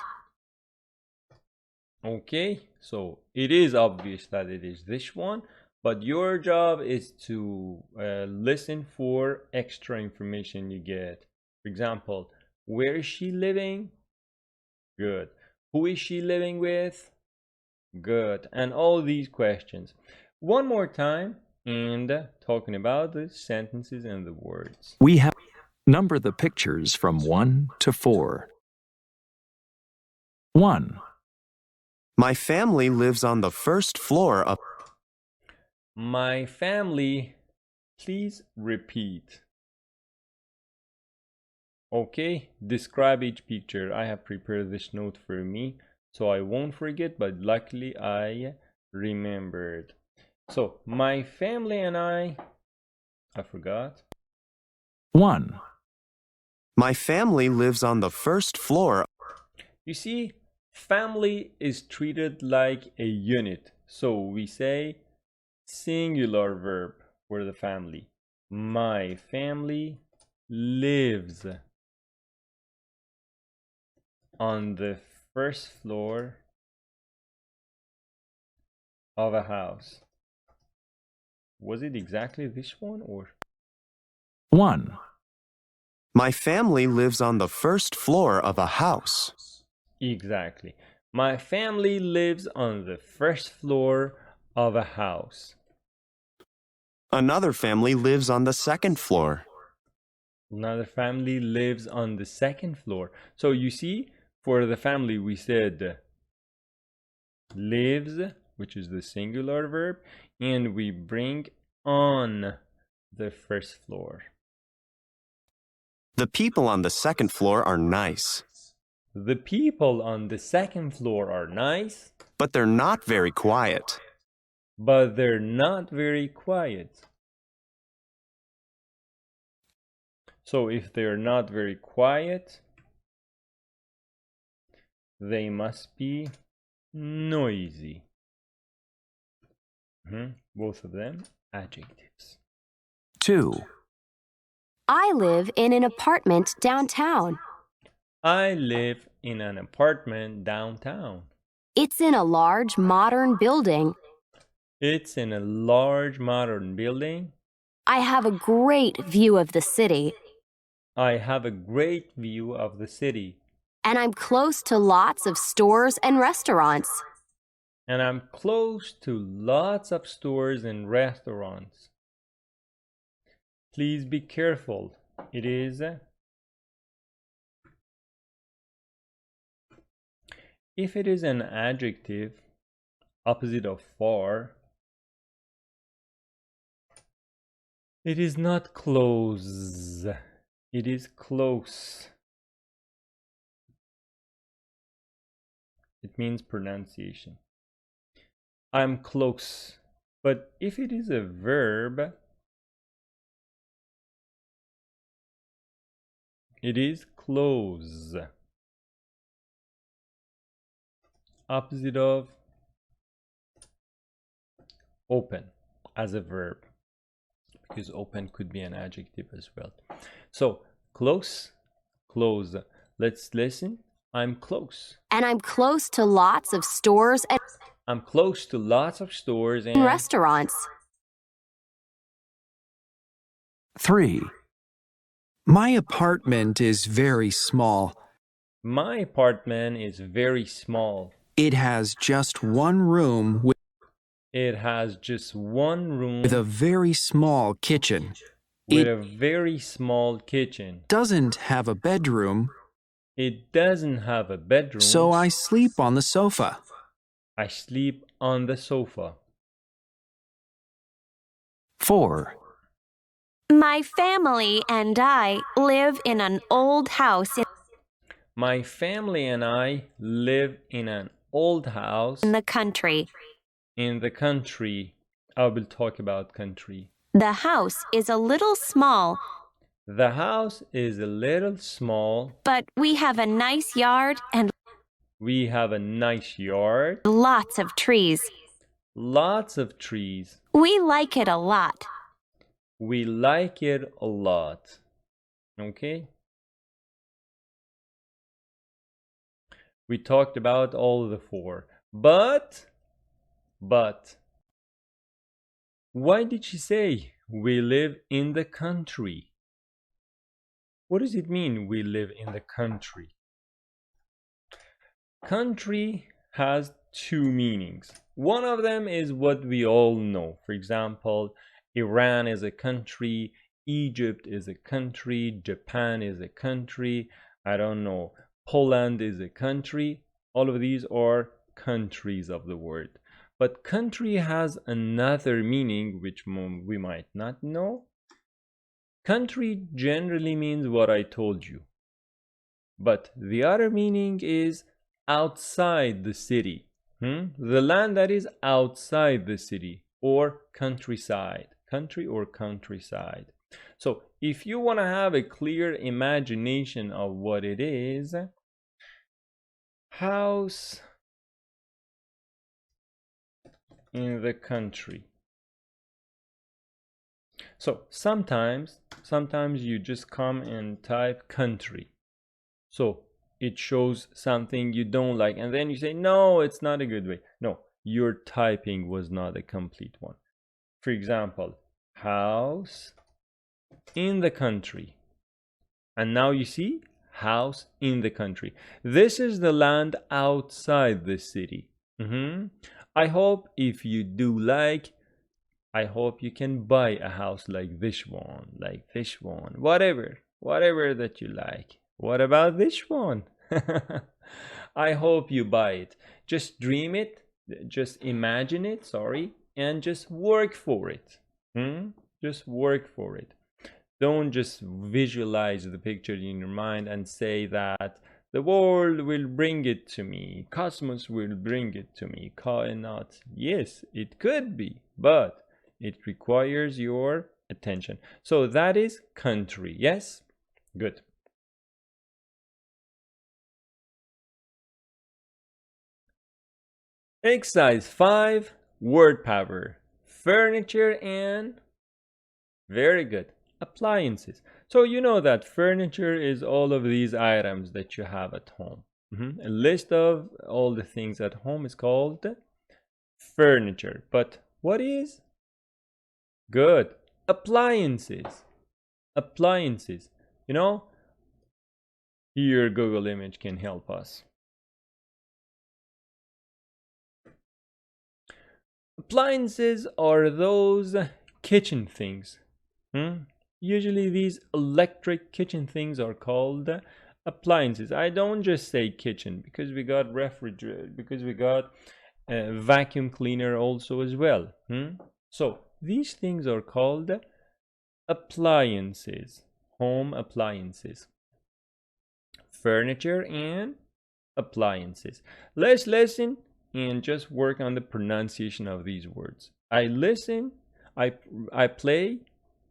Okay, so it is obvious that it is this one, but your job is to listen for extra information you get. For example, where is she living? Good. Who is she living with? Good. And all these questions. One more time, and talking about the sentences and the words. We have number the pictures from 1 to 4. 1. My family lives on the first floor of. My family, please repeat. Okay, describe each picture. I have prepared this note for me, so I won't forget, but luckily I remembered. So, my family and I forgot. 1. My family lives on the first floor. You see, family is treated like a unit. So we say singular verb for the family. My family lives on the first floor of a house. Was it exactly this one or? 1. My family lives on the first floor of a house. Exactly. My family lives on the first floor of a house. Another family lives on the second floor. Another family lives on the second floor. So you see, for the family we said lives, which is the singular verb, and we bring on the first floor. The people on the second floor are nice. The people on the second floor are nice, but they're not very quiet. But they're not very quiet. So if they're not very quiet, they must be noisy. Both of them adjectives. 2. I live in an apartment downtown. I live in an apartment downtown. It's in a large modern building. It's in a large modern building. I have a great view of the city. I have a great view of the city. And I'm close to lots of stores and restaurants. And I'm close to lots of stores and restaurants. Please be careful. It is if it is an adjective, opposite of far, it is not close. It is close. It means pronunciation. I'm close. But if it is a verb, it is close. Opposite of open as a verb, because open could be an adjective as well. So close, close. Let's listen. I'm close. And I'm close to lots of stores and I'm close to lots of stores and restaurants. 3. My apartment is very small. My apartment is very small. It has just one room with It has just one room a very small kitchen. with a very small kitchen. Doesn't have a bedroom, It doesn't have a bedroom. so I sleep on the sofa. I sleep on the sofa. 4. My family and I live in an old house My family and I live in an old house in the country. in the country. I will talk about country. The house is a little small, The house is a little small. but we have a nice yard and We have a nice yard. lots of trees. Lots of trees. We like it a lot. We like it a lot. Okay? We talked about all the four. But, why did she say we live in the country? What does it mean we live in the country? Country has two meanings. One of them is what we all know. For example, Iran is a country, Egypt is a country, Japan is a country, I don't know, Poland is a country. All of these are countries of the word. But country has another meaning which we might not know. Country generally means what I told you. But the other meaning is outside the city. The land that is outside the city, or countryside. Country or countryside. So if you want to have a clear imagination of what it is, house in the country. So sometimes you just come and type country. So it shows something you don't like, and then you say, no, it's not a good way. No, your typing was not a complete one. For example, house in the country. And now you see house in the country. This is the land outside the city. I hope if you do like, I hope you can buy a house like this one, whatever that you like. What about this one? I hope you buy it. Just dream it, just imagine it, and just work for it. Just work for it. Don't just visualize the picture in your mind and say that the world will bring it to me, cosmos will bring it to me, kainat. Yes, it could be, but it requires your attention. So that is country, yes? Good. Exercise 5, word power. Furniture and, very good, appliances. So you know that furniture is all of these items that you have at home. A list of all the things at home is called furniture. But what is? Good. Appliances. Appliances. You know, here Google image can help us. Appliances are those kitchen things. Usually these electric kitchen things are called appliances. I don't just say kitchen because we got refrigerator, because we got vacuum cleaner also as well. So these things are called appliances, home appliances, furniture and appliances. Let's listen and just work on the pronunciation of these words. I listen, I play,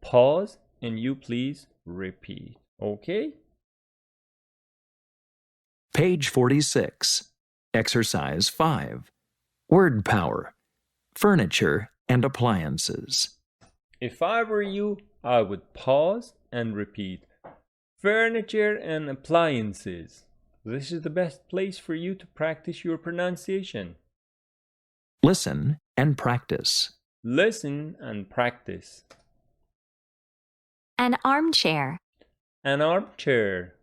pause, and you please repeat. Okay? Page 46. Exercise 5. Word power. Furniture and appliances. If I were you, I would pause and repeat. Furniture and appliances. This is the best place for you to practice your pronunciation. Listen and practice. Listen and practice. An armchair. An armchair.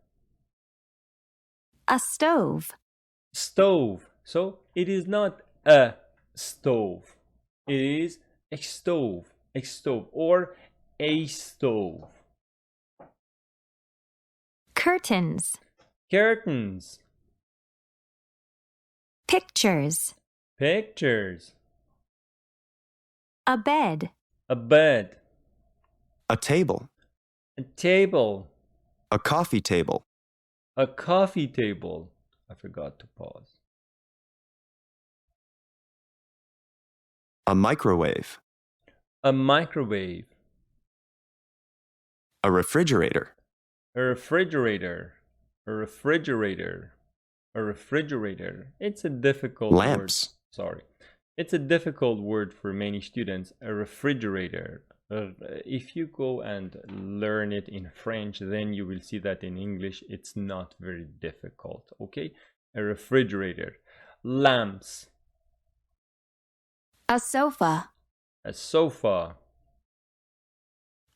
A stove. Stove. So it is not a stove. It is a stove. A stove or a stove. Curtains. Curtains. Pictures. Pictures. A bed. A bed. A table. A table. A coffee table. A coffee table. I forgot to pause. A microwave. A microwave. A refrigerator. A refrigerator. A refrigerator. A refrigerator. It's a difficult Lamps. word. Sorry. It's a difficult word for many students. A refrigerator. If you go and learn it in French, then you will see that in English it's not very difficult. Okay? A refrigerator. Lamps. A sofa. A sofa.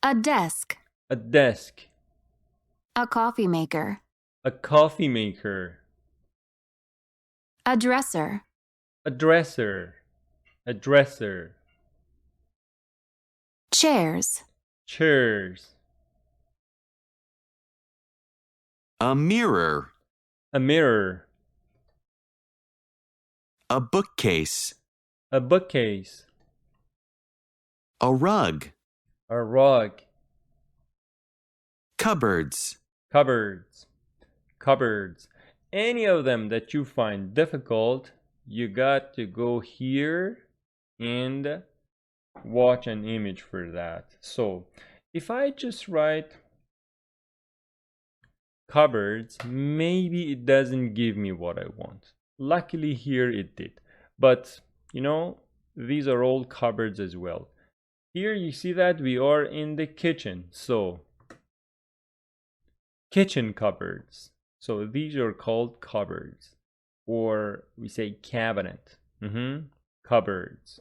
A desk. A desk. A coffee maker. A coffee maker. A dresser. A dresser. A dresser. Chairs. Chairs. A mirror. A mirror. A bookcase. A bookcase. A rug. A rug. Cupboards. Cupboards. Cupboards. Any of them that you find difficult, you got to go here and watch an image for that. So if I just write cupboards, maybe it doesn't give me what I want. Luckily here it did. But you know, these are all cupboards as well. Here you see that we are in the kitchen. So kitchen cupboards. So these are called cupboards, or we say cabinet. Cupboards.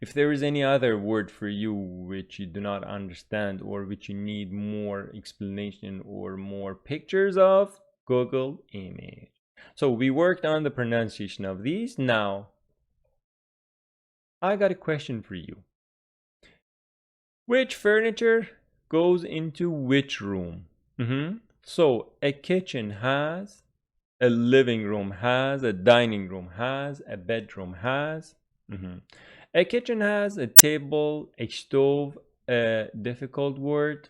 If there is any other word for you which you do not understand or which you need more explanation or more pictures of, Google image. So we worked on the pronunciation of these. Now I got a question for you. Which furniture goes into which room? So a kitchen has, a living room has, a dining room has, a bedroom has. A kitchen has a table, a stove, a difficult word,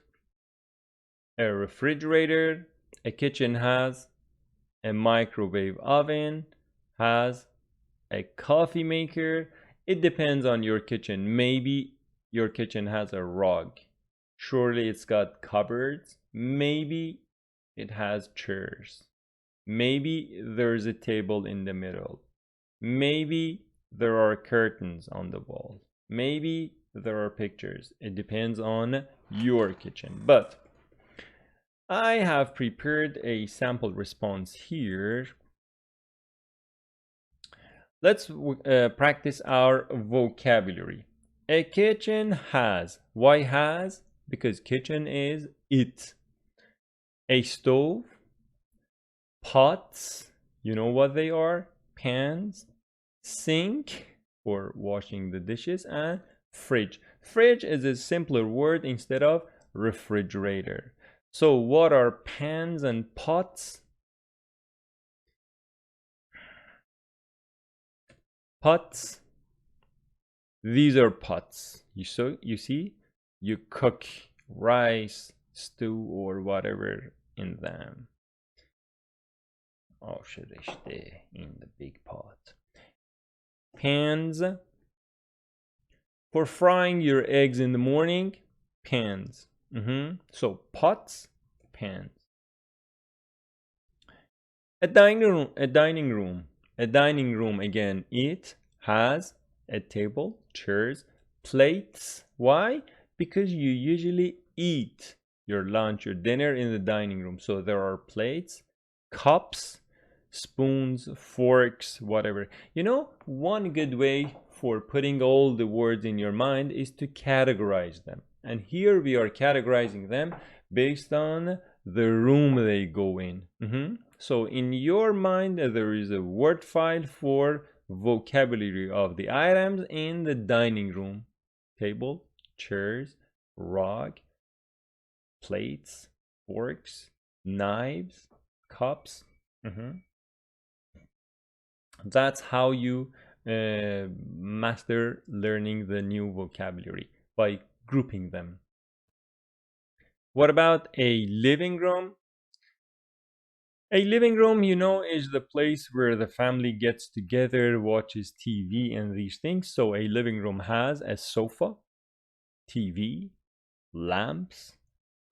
a refrigerator. A kitchen has a microwave oven, has a coffee maker. It depends on your kitchen. Maybe your kitchen has a rug. Surely it's got cupboards. Maybe it has chairs. Maybe there's a table in the middle. Maybe there are curtains on the wall. Maybe there are pictures. It depends on your kitchen. But I have prepared a sample response here. Let's practice our vocabulary. A kitchen has. Why has? Because kitchen is it. A stove, pots, you know what they are? Pans, sink for washing the dishes, and fridge. Fridge is a simpler word instead of refrigerator. So what are pans and pots? Pots. These are pots. You see? You cook rice, stew, or whatever in them. In the big pot. Pans. For frying your eggs in the morning, pans. So pots, pans. A dining room again, it has a table, chairs, plates. Why? Because you usually eat your lunch or dinner in the dining room. So there are plates, cups, spoons, forks, whatever. You know, one good way for putting all the words in your mind is to categorize them. And here we are categorizing them based on the room they go in. So in your mind, there is a word file for vocabulary of the items in the dining room. Table, chairs, rug, plates, forks, knives, cups. That's how you master learning the new vocabulary, by grouping them. What about a living room? A living room, you know, is the place where the family gets together, watches TV and these things. So a living room has a sofa, TV, lamps,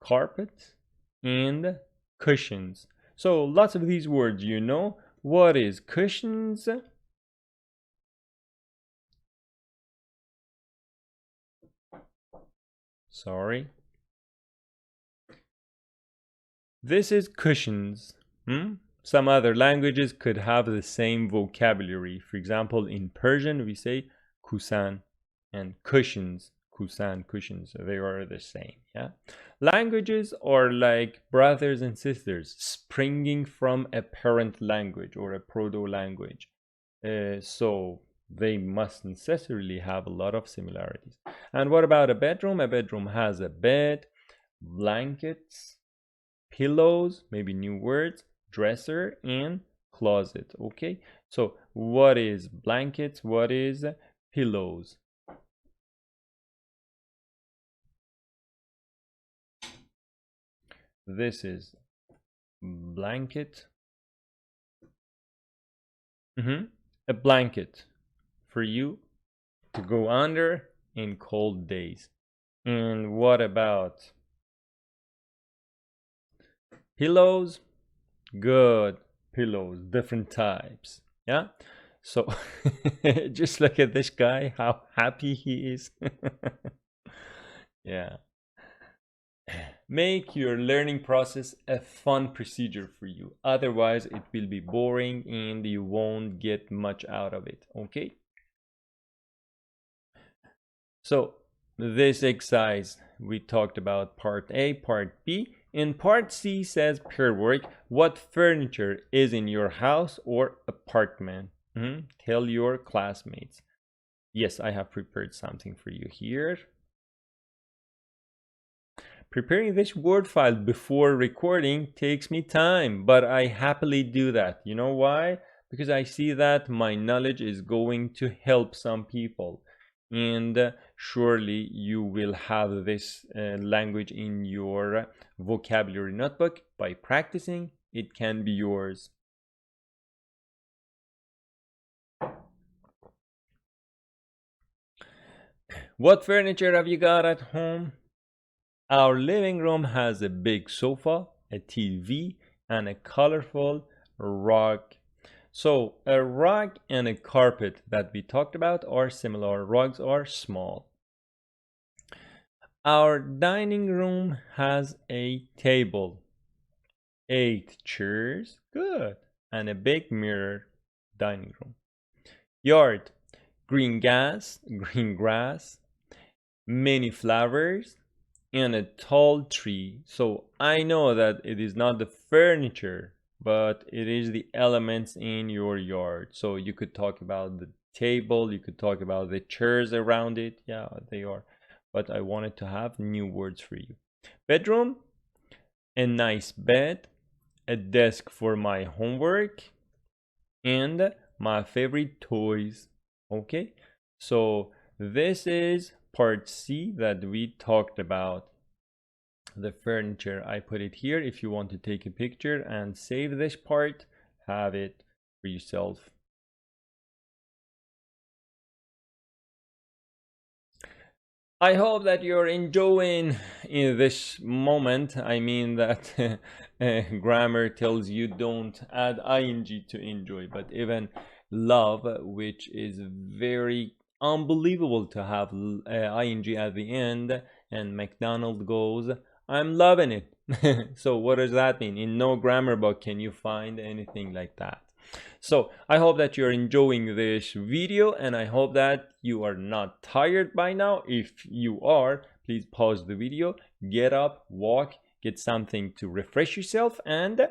carpet, and cushions. So lots of these words, you know. What is cushions? Sorry. This is cushions. Some other languages could have the same vocabulary. For example, in Persian, we say kusan and cushions. Kusan, cushions. They are the same. Yeah. Languages are like brothers and sisters, springing from a parent language or a proto-language. So they must necessarily have a lot of similarities. And what about a bedroom? A bedroom has a bed, blankets, pillows, maybe new words, dresser, and closet. Okay, so what is blankets? What is pillows? This is blanket. A blanket for you to go under in cold days. And what about pillows? Good. Pillows, different types. Yeah. So just look at this guy, how happy he is. Yeah. Make your learning process a fun procedure for you. Otherwise, it will be boring and you won't get much out of it. Okay. So this exercise, we talked about part A, part B. In part C says pair work. What furniture is in your house or apartment? Tell your classmates. Yes, I have prepared something for you here. Preparing this word file before recording takes me time, but I happily do that. You know why? Because I see that my knowledge is going to help some people. And surely you will have this language in your vocabulary notebook. By practicing, it can be yours. What furniture have you got at home? Our living room has a big sofa, a TV, and a colorful rug. So a rug and a carpet that we talked about are similar. Rugs are small. Our dining room has a table, 8 chairs, good, and a big mirror. Dining room. Yard, green grass, many flowers, and a tall tree. So I know that it is not the furniture, but it is the elements in your yard. So you could talk about the table, you could talk about the chairs around it. Yeah, they are. But I wanted to have new words for you. Bedroom, a nice bed, a desk for my homework, and my favorite toys. Okay, so this is part C that we talked about. The furniture, I put it here. If you want to take a picture and save this part, have it for yourself. I hope that you're enjoying in this moment. I mean that grammar tells you don't add ing to enjoy, but even love, which is very unbelievable to have ing at the end, and McDonald goes, I'm loving it. So what does that mean? In no grammar book can you find anything like that. So I hope that you're enjoying this video, and I hope that you are not tired by now. If you are, please pause the video, get up, walk, get something to refresh yourself, and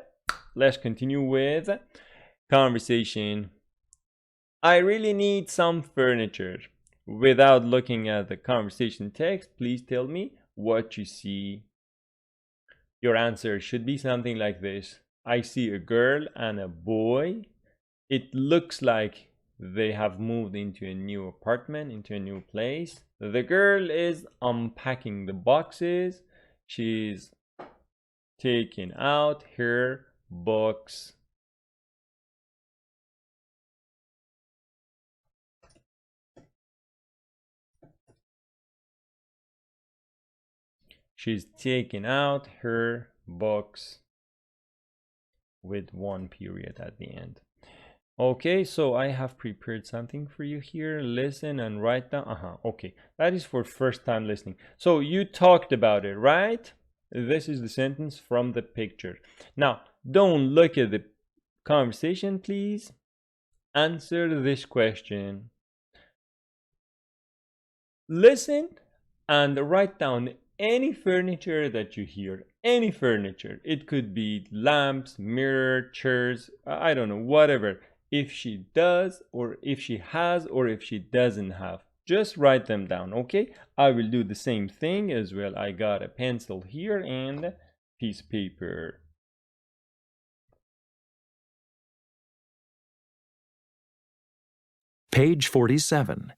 let's continue with conversation. I really need some furniture. Without looking at the conversation text, please tell me what you see. Your answer should be something like this. I see a girl and a boy. It looks like they have moved into a new apartment, into a new place. The girl is unpacking the boxes. She's taking out her books. She's taking out her books with one period at the end. Okay, so I have prepared something for you here. Listen and write down. Okay, that is for first time listening. So you talked about it, right? This is the sentence from the picture. Now, don't look at the conversation, please. Answer this question. Listen and write down any furniture that you hear. Any furniture. It could be lamps, mirror, chairs, I don't know, whatever. If she does, or if she has, or if she doesn't have. Just write them down, okay? I will do the same thing as well. I got a pencil here and a piece of paper. Page 47.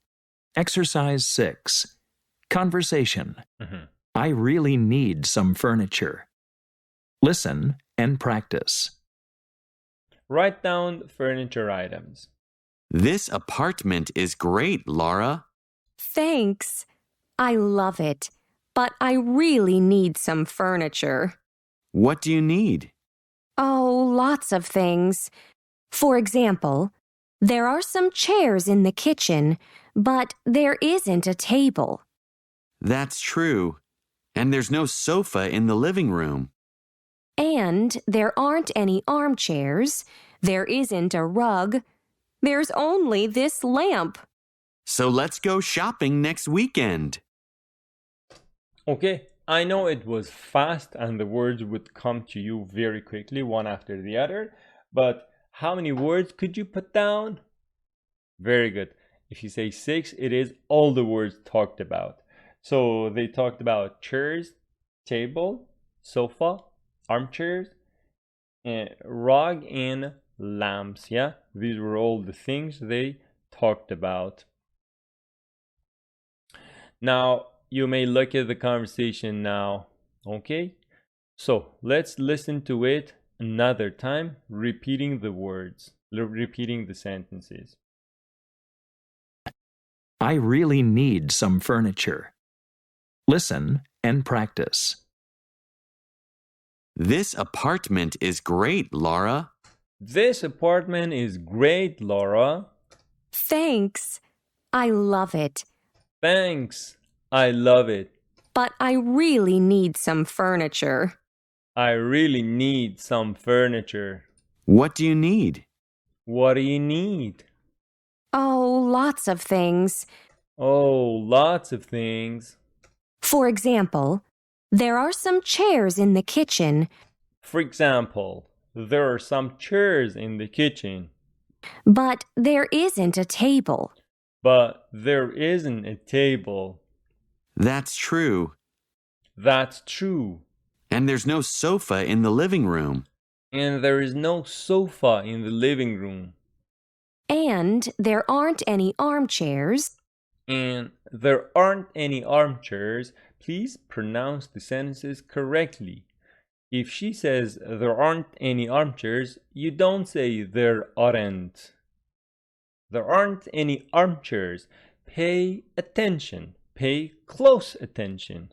Exercise 6. Conversation. I really need some furniture. Listen and practice. Write down furniture items. This apartment is great, Laura. Thanks. I love it, but I really need some furniture. What do you need? Oh, lots of things. For example, there are some chairs in the kitchen, but there isn't a table. That's true. And there's no sofa in the living room. And there aren't any armchairs. There isn't a rug. There's only this lamp. So let's go shopping next weekend. Okay, I know it was fast and the words would come to you very quickly, one after the other, but how many words could you put down? Very good. If you say 6, it is all the words talked about. So they talked about chairs, table, sofa, armchairs, and rug, and lamps. Yeah, these were all the things they talked about. Now you may look at the conversation now. Okay, so let's listen to it another time, repeating the words, repeating the sentences. I really need some furniture. Listen and practice. This apartment is great, Laura. This apartment is great, Laura. Thanks. I love it. Thanks. I love it. But I really need some furniture. I really need some furniture. What do you need? What do you need? Oh, lots of things. Oh, lots of things. For example, there are some chairs in the kitchen. For example, there are some chairs in the kitchen. But there isn't a table. But there isn't a table. That's true. That's true. And there's no sofa in the living room. And there is no sofa in the living room. And there aren't any armchairs. And there aren't any armchairs. Please pronounce the sentences correctly. If she says there aren't any armchairs, you don't say there aren't. There aren't any armchairs. Pay attention. Pay close attention.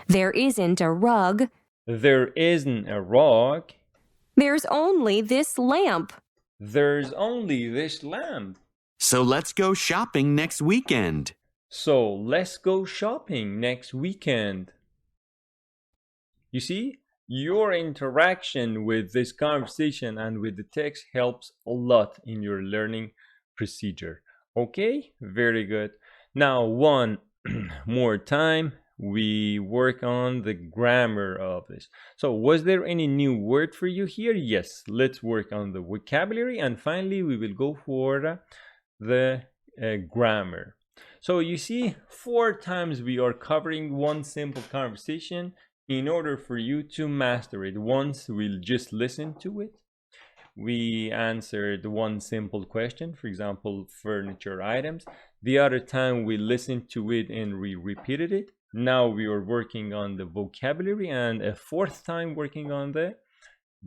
There isn't a rug. There isn't a rug. There's only this lamp. There's only this lamp. So let's go shopping next weekend. So let's go shopping next weekend. You see, your interaction with this conversation and with the text helps a lot in your learning procedure. Okay, very good. Now, one more time, we work on the grammar of this. So, was there any new word for you here? Yes, let's work on the vocabulary, and finally, we will go for the grammar. So you see, 4 times we are covering one simple conversation in order for you to master it. Once we'll just listen to it. We answered one simple question, for example, furniture items. The other time we listened to it and we repeated it. Now we are working on the vocabulary, and a 4th time working on the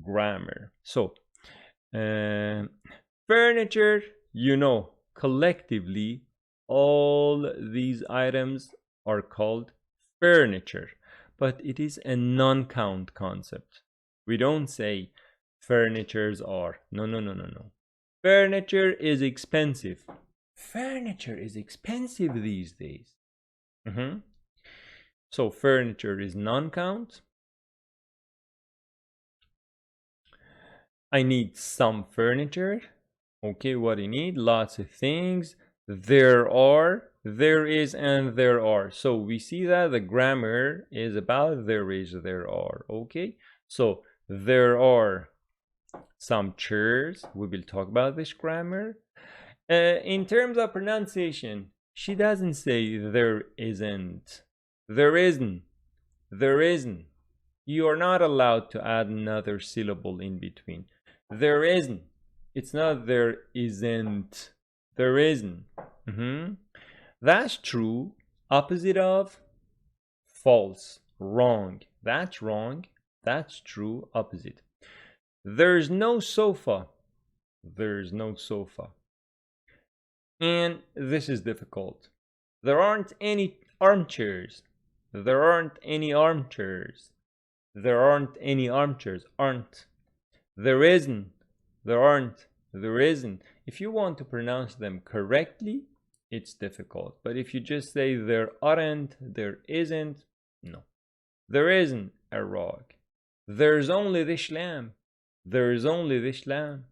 grammar. So, furniture, you know, collectively, all these items are called furniture, but it is a non-count concept. We don't say furnitures are. No, no, no, no, no. Furniture is expensive. Furniture is expensive these days. So furniture is non-count. I need some furniture. Okay, what do you need? Lots of things. There are, there is, and there are. So we see that the grammar is about there is, there are. Okay, so there are some chairs. We will talk about this grammar. In terms of pronunciation, she doesn't say there isn't. There isn't. There isn't. You are not allowed to add another syllable in between. There isn't. It's not there isn't. There isn't. That's true. Opposite of false. Wrong. That's wrong. That's true. Opposite. There's no sofa. There's no sofa. And this is difficult. There aren't any armchairs. There aren't any armchairs. There aren't any armchairs. Aren't. There isn't. There aren't. There isn't. If you want to pronounce them correctly, it's difficult. But if you just say there aren't, there isn't, no. There isn't a rug. There's only this lamb. There's only this lamb.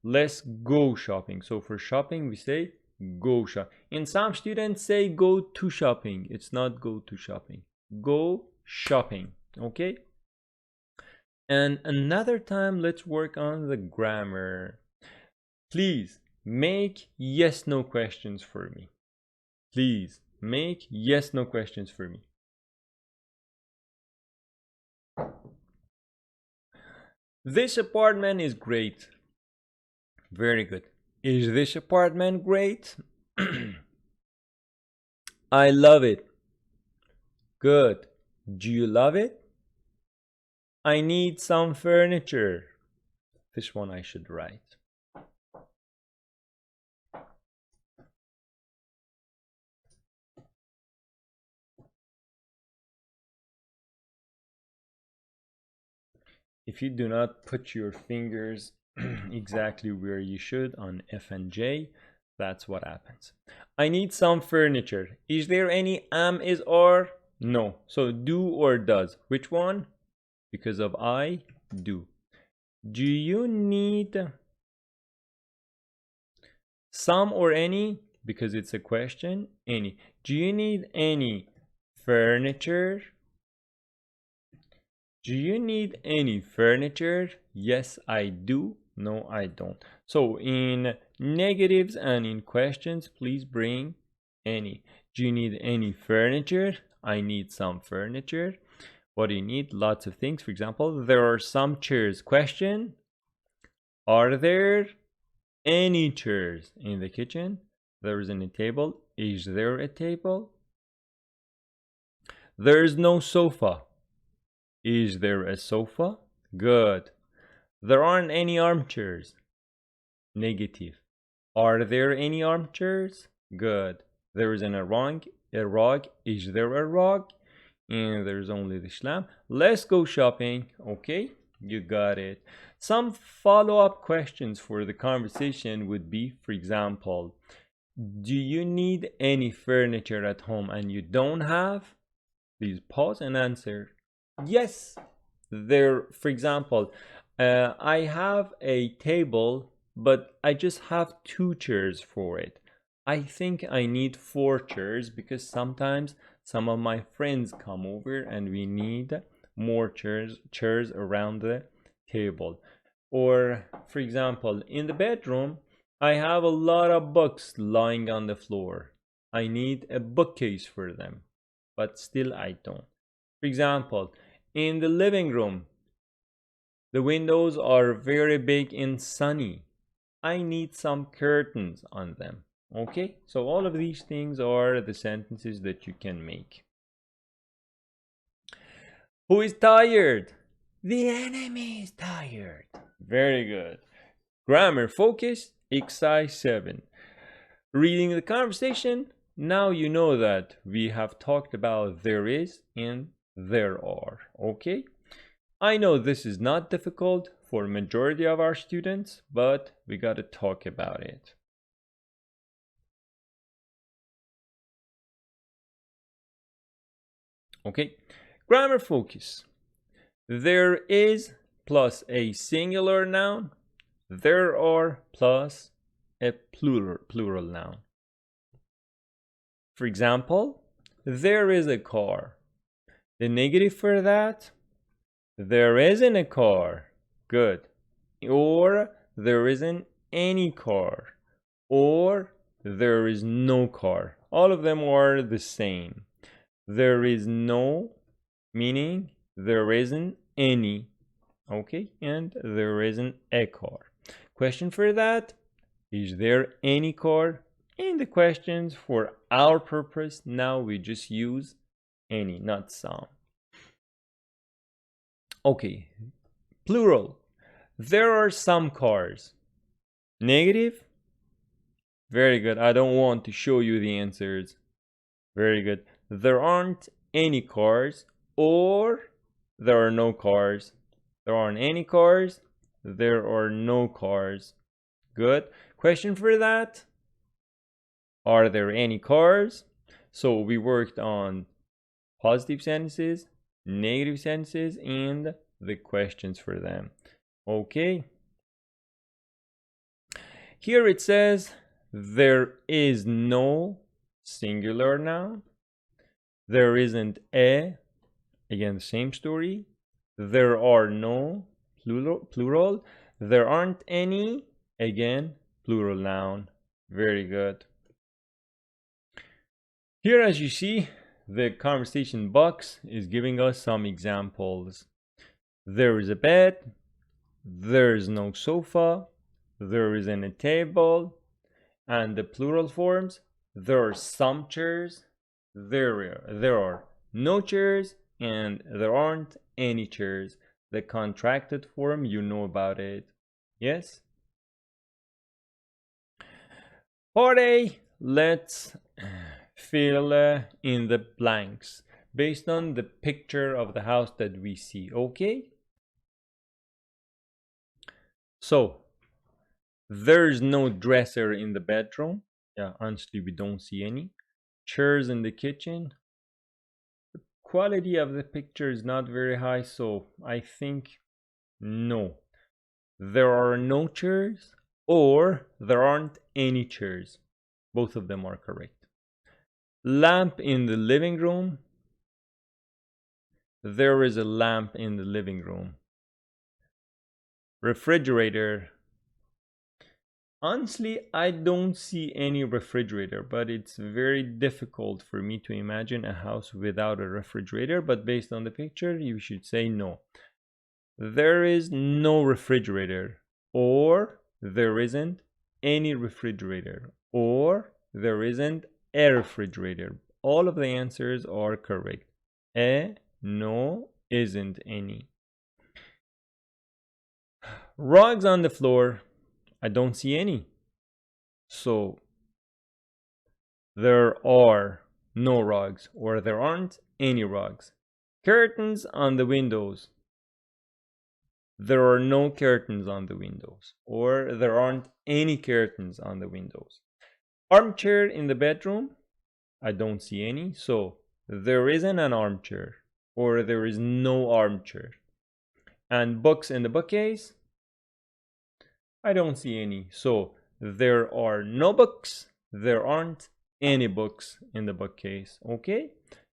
Let's go shopping. So for shopping, we say go shop. And some students say go to shopping. It's not go to shopping. Go shopping. Okay? And another time, let's work on the grammar. Please make yes no questions for me. Please make yes no questions for me. This apartment is great. Very good. Is this apartment great? I love it. Good. Do you love it? I need some furniture. This one I should write. If you do not put your fingers exactly where you should on F and J, that's what happens. I need some furniture. Is there any is, or? No. So do or does. Which one? Because of I, do. Do you need some or any? Because it's a question, any. Do you need any furniture? Do you need any furniture? Yes, I do. No, I don't. So in negatives and in questions, please bring any. Do you need any furniture? I need some furniture. What do you need? Lots of things. For example, there are some chairs. Question: are there any chairs in the kitchen? There isn't a table. Is there a table? There's no sofa. Is there a sofa? Good. There aren't any armchairs. Negative. Are there any armchairs? Good. There isn't a rug. Is there a rug? And there's only the lamb. Let's go shopping. Okay, you got it. Some follow-up questions for the conversation would be, for example, do you need any furniture at home and you don't have? Please pause and answer yes. There, for example, I have a table, but I just have 2 chairs for it. I think I need 4 chairs because sometimes some of my friends come over and we need more chairs around the table. Or, for example, in the bedroom, I have a lot of books lying on the floor. I need a bookcase for them, but still I don't. For example, in the living room, the windows are very big and sunny. I need some curtains on them. Okay, so all of these things are the sentences that you can make. Who is tired? The enemy is tired. Very good. Grammar focus, exercise 7. Reading the conversation. Now you know that we have talked about there is and there are. Okay? I know this is not difficult for majority of our students, but we got to talk about it. Okay, grammar focus. There is plus a singular noun. There are plus a plural noun. For example, there is a car. The negative for that, there isn't a car. Good. Or there isn't any car. Or there is no car. All of them are the same. There is no, meaning there isn't any. Okay, and there isn't a car. Question for that, is there any car? In the questions for our purpose, now we just use any, not some. Okay, plural. There are some cars. Negative? Very good. I don't want to show you the answers. Very good. There aren't any cars, or there are no cars. There aren't any cars. There are no cars. Good. Question for that. Are there any cars? So we worked on positive sentences, negative sentences, and the questions for them. Okay. Here it says there is no singular noun. There isn't a, again, the same story. There are no, plural. There aren't any, again, plural noun. Very good. Here, as you see, the conversation box is giving us some examples. There is a bed. There is no sofa. There isn't a table. And the plural forms, there are some chairs. There are no chairs, and there aren't any chairs. The contracted form, you know about it. Yes? Part A, let's fill in the blanks based on the picture of the house that we see. Okay? So, there's no dresser in the bedroom. Yeah, honestly, we don't see any. Chairs in the kitchen. The quality of the picture is not very high, so I think no. There are no chairs, or there aren't any chairs. Both of them are correct. Lamp in the living room. There is a lamp in the living room. Refrigerator. Honestly, I don't see any refrigerator, but it's very difficult for me to imagine a house without a refrigerator. But based on the picture, you should say no. There is no refrigerator, or there isn't any refrigerator, or there isn't a refrigerator. All of the answers are correct. No, isn't any. Rugs on the floor. I don't see any. So there are no rugs, or there aren't any rugs. Curtains on the windows. There are no curtains on the windows, or there aren't any curtains on the windows. Armchair in the bedroom. I don't see any. So there isn't an armchair, or there is no armchair. And books in the bookcase. I don't see any. So there are no books. There aren't any books in the bookcase. Okay?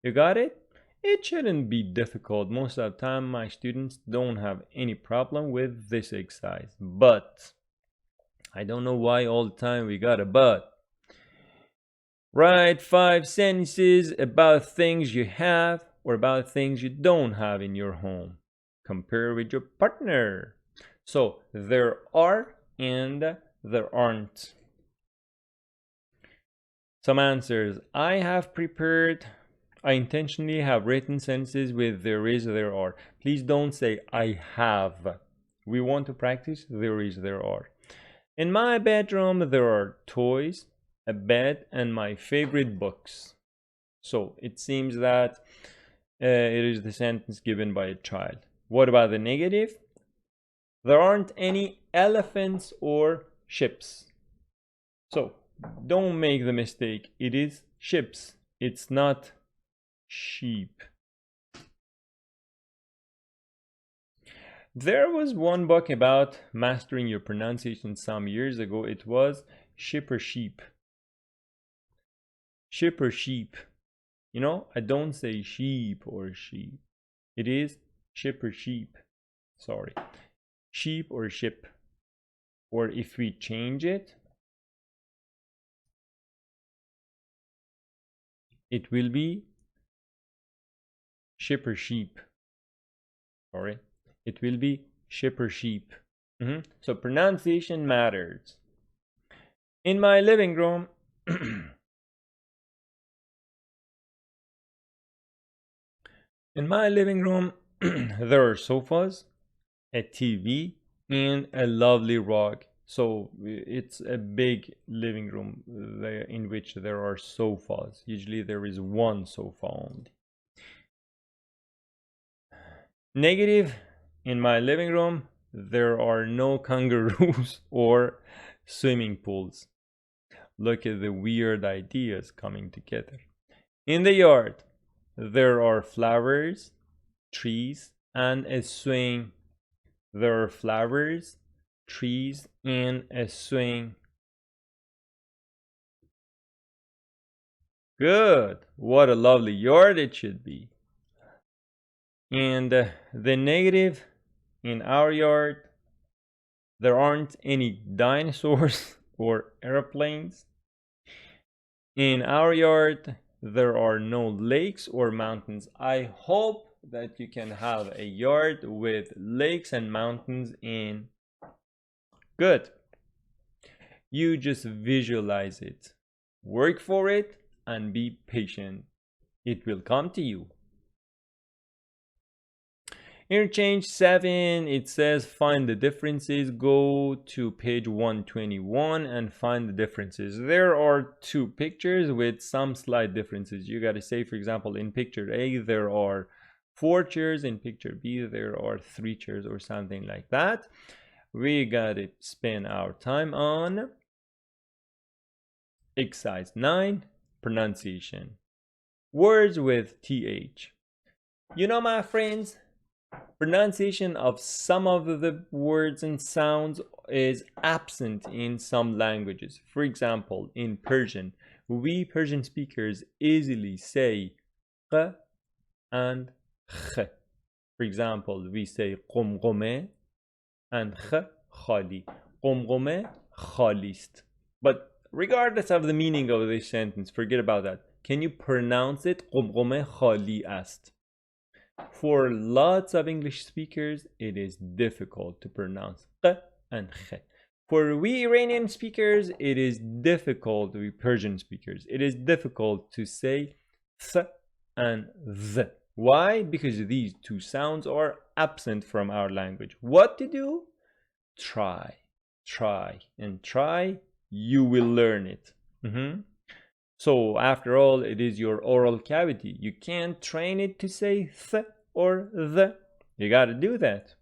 You got it? It shouldn't be difficult. Most of the time, my students don't have any problem with this exercise. But I don't know why all the time we got a but. Write 5 sentences about things you have or about things you don't have in your home. Compare with your partner. So there are and there aren't. Some answers. I have prepared I intentionally have written sentences with there is, there are. Please don't say I have. We want to practice there is, there are. In my bedroom, there are toys, a bed, and my favorite books. So it seems that it is the sentence given by a child. What about the negative? There aren't any elephants or ships. So don't make the mistake. It is ships. It's not sheep. There was one book about mastering your pronunciation some years ago. It was Ship or Sheep. Ship or sheep. You know, I don't say sheep or sheep. It is ship or sheep. Sorry. Sheep or ship. Or if we change it, it will be ship or sheep. Sorry. It will be ship or sheep. So pronunciation matters. In my living room, there are sofas, a TV, and a lovely rug. So it's a big living room in which there are sofas. Usually there is one sofa only. Negative, in my living room, there are no kangaroos or swimming pools. Look at the weird ideas coming together. In the yard, there are flowers, trees, and a swing. There are flowers, trees, and a swing. Good. What a lovely yard it should be. And the negative, in our yard, there aren't any dinosaurs or airplanes. In our yard, there are no lakes or mountains. I hope that you can have a yard with lakes and mountains in. Good. You just visualize it. Work for it and be patient. It will come to you. Interchange 7, it says find the differences. Go to page 121 and find the differences. There are two pictures with some slight differences. You got to say, for example, in picture A, there are 4 chairs. In picture B, there are 3 chairs or something like that. We got to spend our time on exercise 9, pronunciation. Words with TH. You know, my friends, pronunciation of some of the words and sounds is absent in some languages. For example, in Persian, we Persian speakers easily say q and kh. For example, we say qumqume and kh khali. Qumqume khalist. But regardless of the meaning of this sentence, forget about that. Can you pronounce it? Qumqume khali ast. For lots of English speakers, it is difficult to pronounce q and kh. For we Iranian speakers, it is difficult, we Persian speakers, it is difficult to say th and th. Why? Because these two sounds are absent from our language. What to do? Try, and try, you will learn it. So after all, it is your oral cavity. You can't train it to say th or the. You got to do that.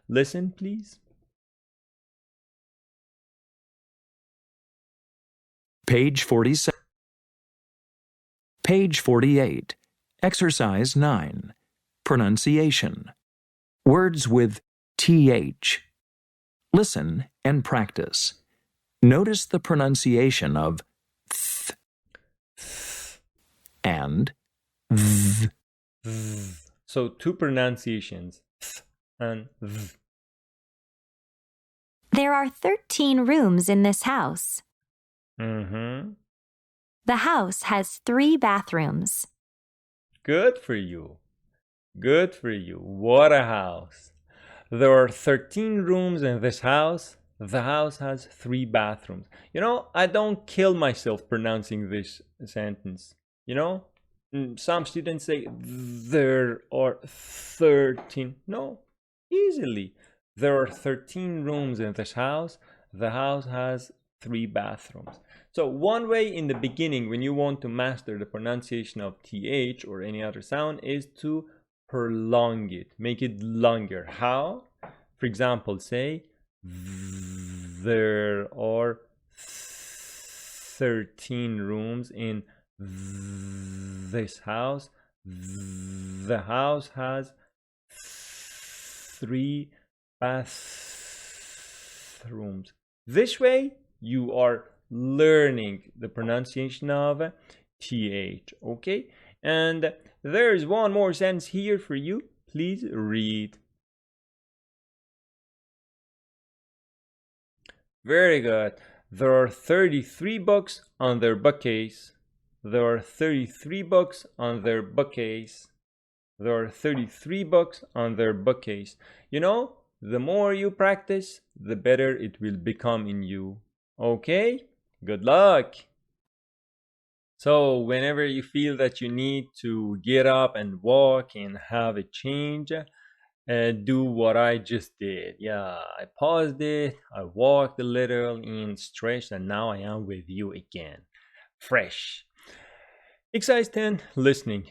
Listen, please. Page 47. Page 48. Exercise 9. Pronunciation. Words with TH. Listen and practice. Notice the pronunciation of th and th. So two pronunciations, th and th. There are 13 rooms in this house. The house has 3 bathrooms. Good for you. Good for you. What a house. There are 13 rooms in this house. The house has 3 bathrooms. You know, I don't kill myself pronouncing this sentence. You know, some students say there are 13. No, easily. There are 13 rooms in this house. The house has 3 bathrooms. So one way in the beginning when you want to master the pronunciation of TH or any other sound is to prolong it, make it longer. How? For example, say there are 13 rooms in this house. The house has 3 bathrooms. This way you are learning the pronunciation of TH, okay? And there's one more sentence here for you. Please read. Very good. There are 33 books on their bookcase. There are 33 books on their bookcase. There are 33 books on their bookcase. You know, the more you practice, the better it will become in you. Okay? Good luck! So, whenever you feel that you need to get up and walk and have a change, do what I just did. Yeah, I paused it, I walked a little and stretched, and now I am with you again. Fresh. Exercise 10, listening.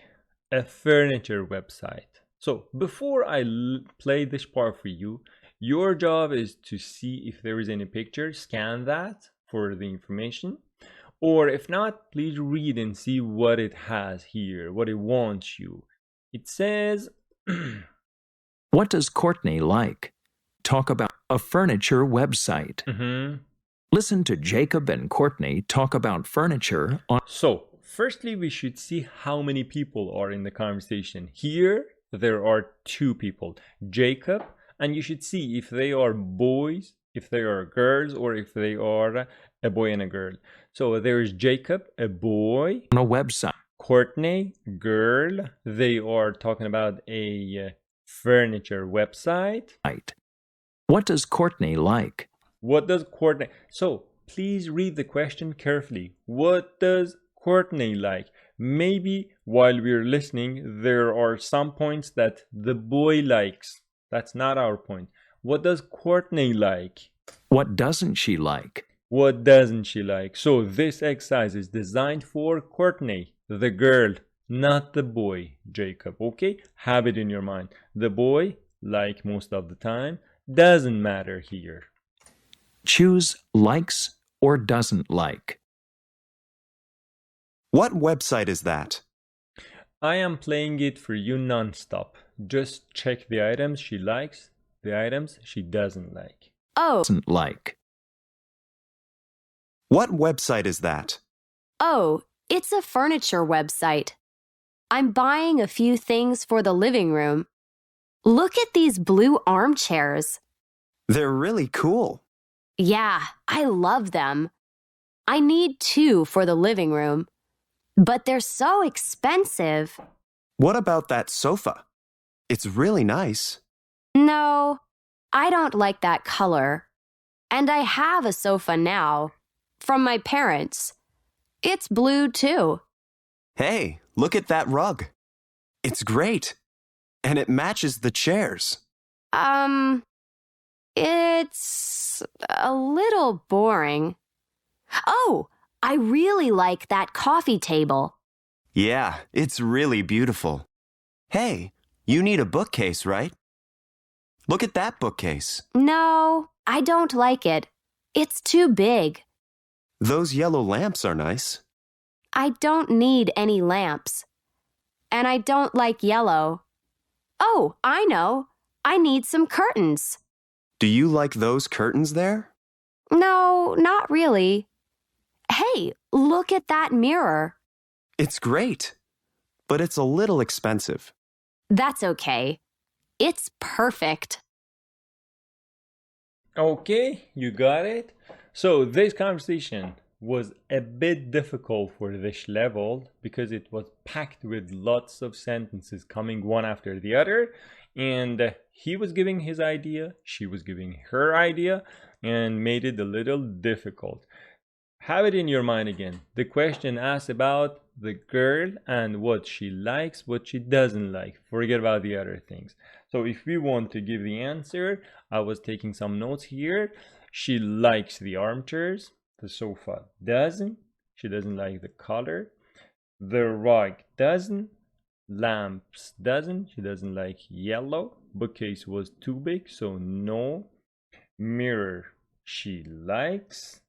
A furniture website. So before I play this part for you, your job is to see if there is any picture, scan that for the information, or if not, please read and see what it has here, what it wants you. It says, what does Courtney like? Talk about a furniture website. Listen to Jacob and Courtney talk about furniture on... So, firstly, we should see how many people are in the conversation. Here, there are 2 people, Jacob, and you should see if they are boys, if they are girls, or if they are a boy and a girl. So there's Jacob, a boy. On a website. Courtney, girl. They are talking about a furniture website. Right. What does Courtney like? What does Courtney... So, please read the question carefully. What does Courtney like? Maybe while we're listening, there are some points that the boy likes. That's not our point. What does Courtney like? What doesn't she like? What doesn't she like? So this exercise is designed for Courtney, the girl, not the boy, Jacob, okay? Have it in your mind. The boy, like most of the time, doesn't matter here. Choose likes or doesn't like. What website is that? I am playing it for you non-stop. Just check the items she likes, the items she doesn't like. Oh. Doesn't like. What website is that? Oh, it's a furniture website. I'm buying a few things for the living room. Look at these blue armchairs. They're really cool. Yeah, I love them. I need 2 for the living room, but they're so expensive. What about that sofa? It's really nice. No, I don't like that color. And I have a sofa now, from my parents. It's blue too. Hey, look at that rug. It's great. And it matches the chairs. It's a little boring. Oh, I really like that coffee table. Yeah, it's really beautiful. Hey, you need a bookcase, right? Look at that bookcase. No, I don't like it. It's too big. Those yellow lamps are nice. I don't need any lamps. And I don't like yellow. Oh, I know. I need some curtains. Do you like those curtains there? No, not really. Hey, look at that mirror. It's great, but it's a little expensive. That's okay. It's perfect. Okay, you got it? So this conversation was a bit difficult for this level because it was packed with lots of sentences coming one after the other, and he was giving his idea, she was giving her idea, and made it a little difficult. have it in your mind again. The question asks about the girl and what she likes, what she doesn't like. Forget about the other things. So if we want to give the answer, I was taking some notes here. She likes the armchairs. The sofa doesn't. She doesn't like the color. The rug doesn't. Lamps doesn't. She doesn't like yellow. Bookcase was too big, so no. Mirror, she likes.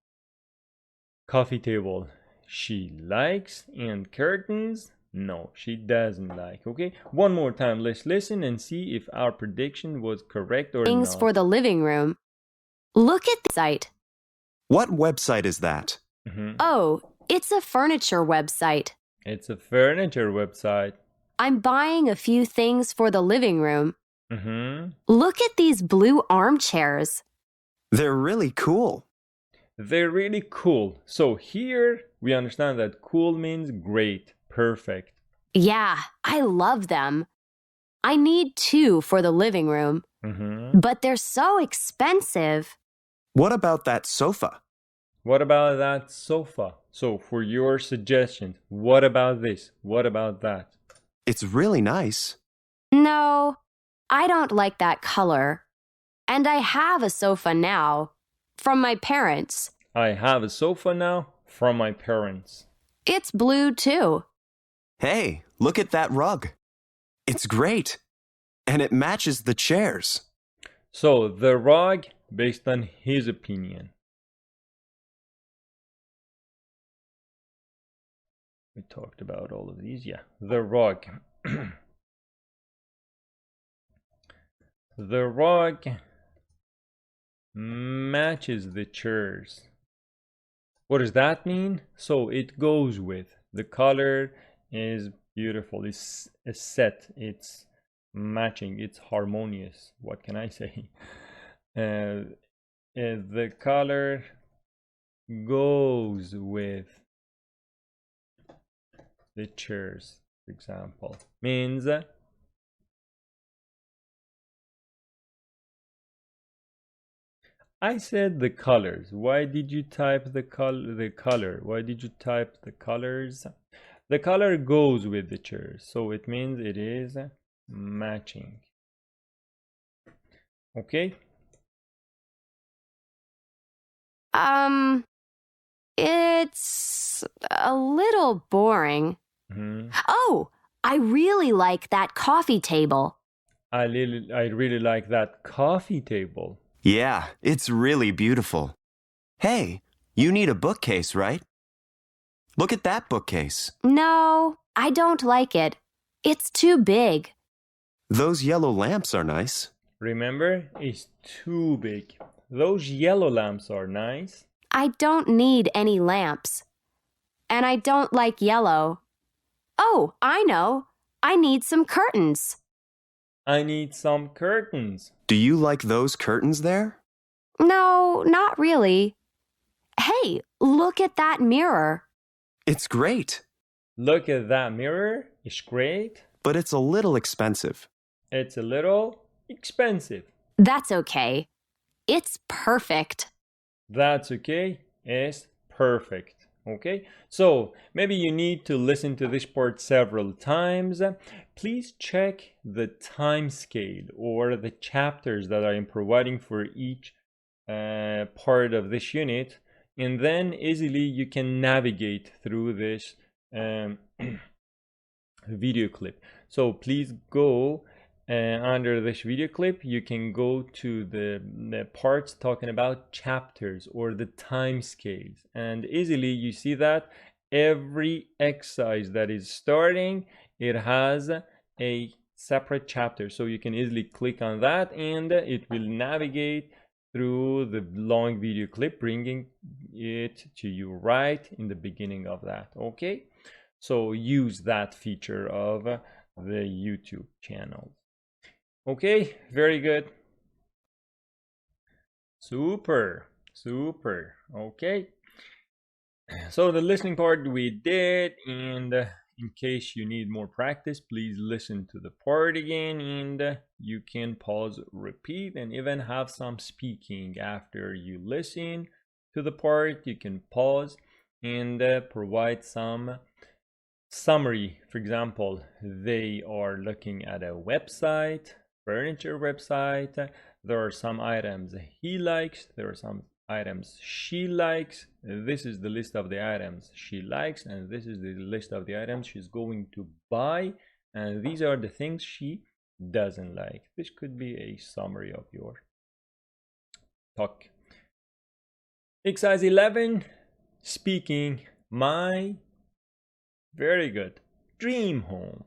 Coffee table, she likes. And curtains, no, she doesn't like. Okay, one more time, let's listen and see if our prediction was correct or Things not. for the living room. Look at the site. What website is that? Oh, it's a furniture website. It's a furniture website. I'm buying a few things for the living room. Look at these blue armchairs. They're really cool. They're really cool. So here we understand that cool means great, perfect. Yeah, I love them. I need 2 for the living room, but they're so expensive. What about that sofa? What about that sofa? So for your suggestions, what about this? What about that? It's really nice. No, I don't like that color. And I have a sofa now from my parents. I have a sofa now from my parents. It's blue too. Hey, look at that rug. It's great. And it matches the chairs. So the rug, based on his opinion. We talked about all of these, yeah. The rug. The rug matches the chairs. What does that mean? So it goes with. The color is beautiful. It's a set. It's matching. It's harmonious. What can I say? The color goes with the chairs, for example. Means I said the colors. Why did you type the color? Why did you type the colors? The color goes with the chairs, so it means it is matching. Okay? It's a little boring. Oh, I really like that coffee table. I really like that coffee table. Yeah, it's really beautiful. Hey, you need a bookcase, right? Look at that bookcase. No, I don't like it. It's too big. Those yellow lamps are nice. Remember, it's too big. Those yellow lamps are nice. I don't need any lamps. And I don't like yellow. Oh, I know. I need some curtains. I need some curtains. Do you like those curtains there? No, not really. Hey, look at that mirror. It's great. Look at that mirror. It's great. But it's a little expensive. It's a little expensive. That's okay. It's perfect. That's okay. It's perfect. Okay, so maybe you need to listen to this part several times. Please check the time scale or the chapters that I am providing for each part of this unit, and then easily you can navigate through this video clip. So please go under this video clip. You can go to the parts talking about chapters or the time scales, and easily you see that every exercise that is starting, it has a separate chapter, so you can easily click on that and it will navigate through the long video clip, bringing it to you right in the beginning of that. Okay, so use that feature of the YouTube channel. Okay, very good. Super. Okay, so the listening part we did, and in case you need more practice, please listen to the part again, and you can pause, repeat, and even have some speaking after you listen to the part. You can pause and provide some summary. For example, they are looking at a website, furniture website. There are some items he likes, there are some items she likes. This is the list of the items she likes, and this is the list of the items she's going to buy, and these are the things she doesn't like. This could be a summary of your talk. Exercise 11, speaking my very good dream home.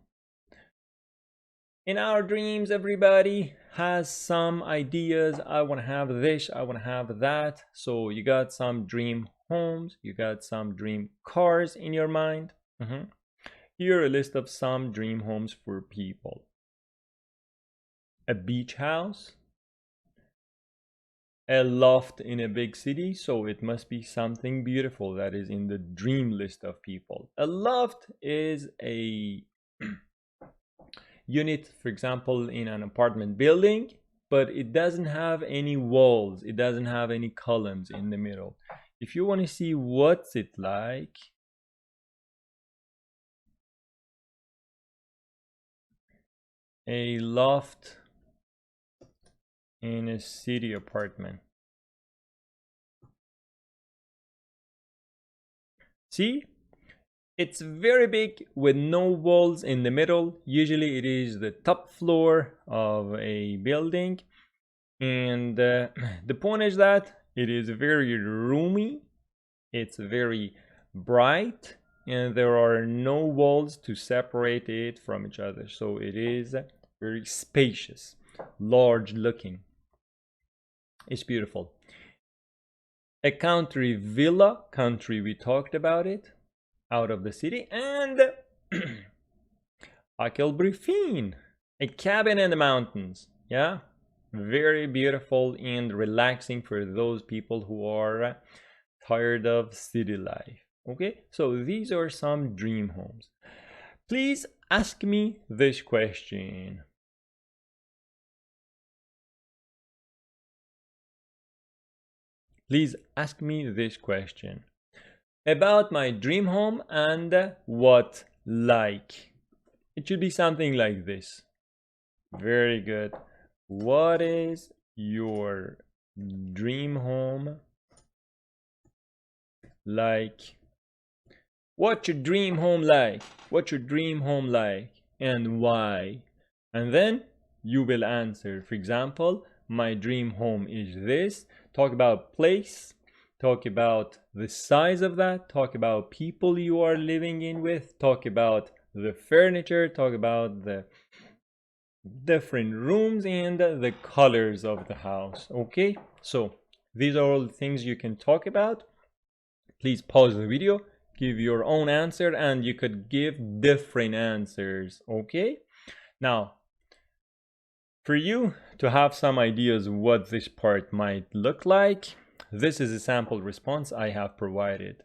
In our dreams, everybody has some ideas. I want to have this, I want to have that. So you got some dream homes, you got some dream cars in your mind. Here a list of some dream homes for people. A beach house, a loft in a big city, so it must be something beautiful that is in the dream list of people. A loft is a unit, for example, in an apartment building, but it doesn't have any walls, it doesn't have any columns in the middle. If you want to see what's it like, a loft in a city apartment. See? It's very big with no walls in the middle. Usually it is the top floor of a building. And the point is that it is very roomy. It's very bright. And there are no walls to separate it from each other. So it is very spacious, large looking. It's beautiful. A country villa, country, we talked about it, out of the city. And Akelbrifin, a cabin in the mountains. Yeah, very beautiful and relaxing for those people who are tired of city life. Okay, so these are some dream homes. Please ask me this question. Please ask me this question about my dream home and what like. It should be something like this. Very good. What is your dream home like? What's your dream home like? What's your dream home like and why? And then you will answer. For example, my dream home is this. Talk about place, talk about the size of that, talk about people you are living in with, talk about the furniture, talk about the different rooms and the colors of the house. Okay, so these are all the things you can talk about. Please pause the video, give your own answer, and you could give different answers. Okay, now for you to have some ideas what this part might look like, this is a sample response I have provided.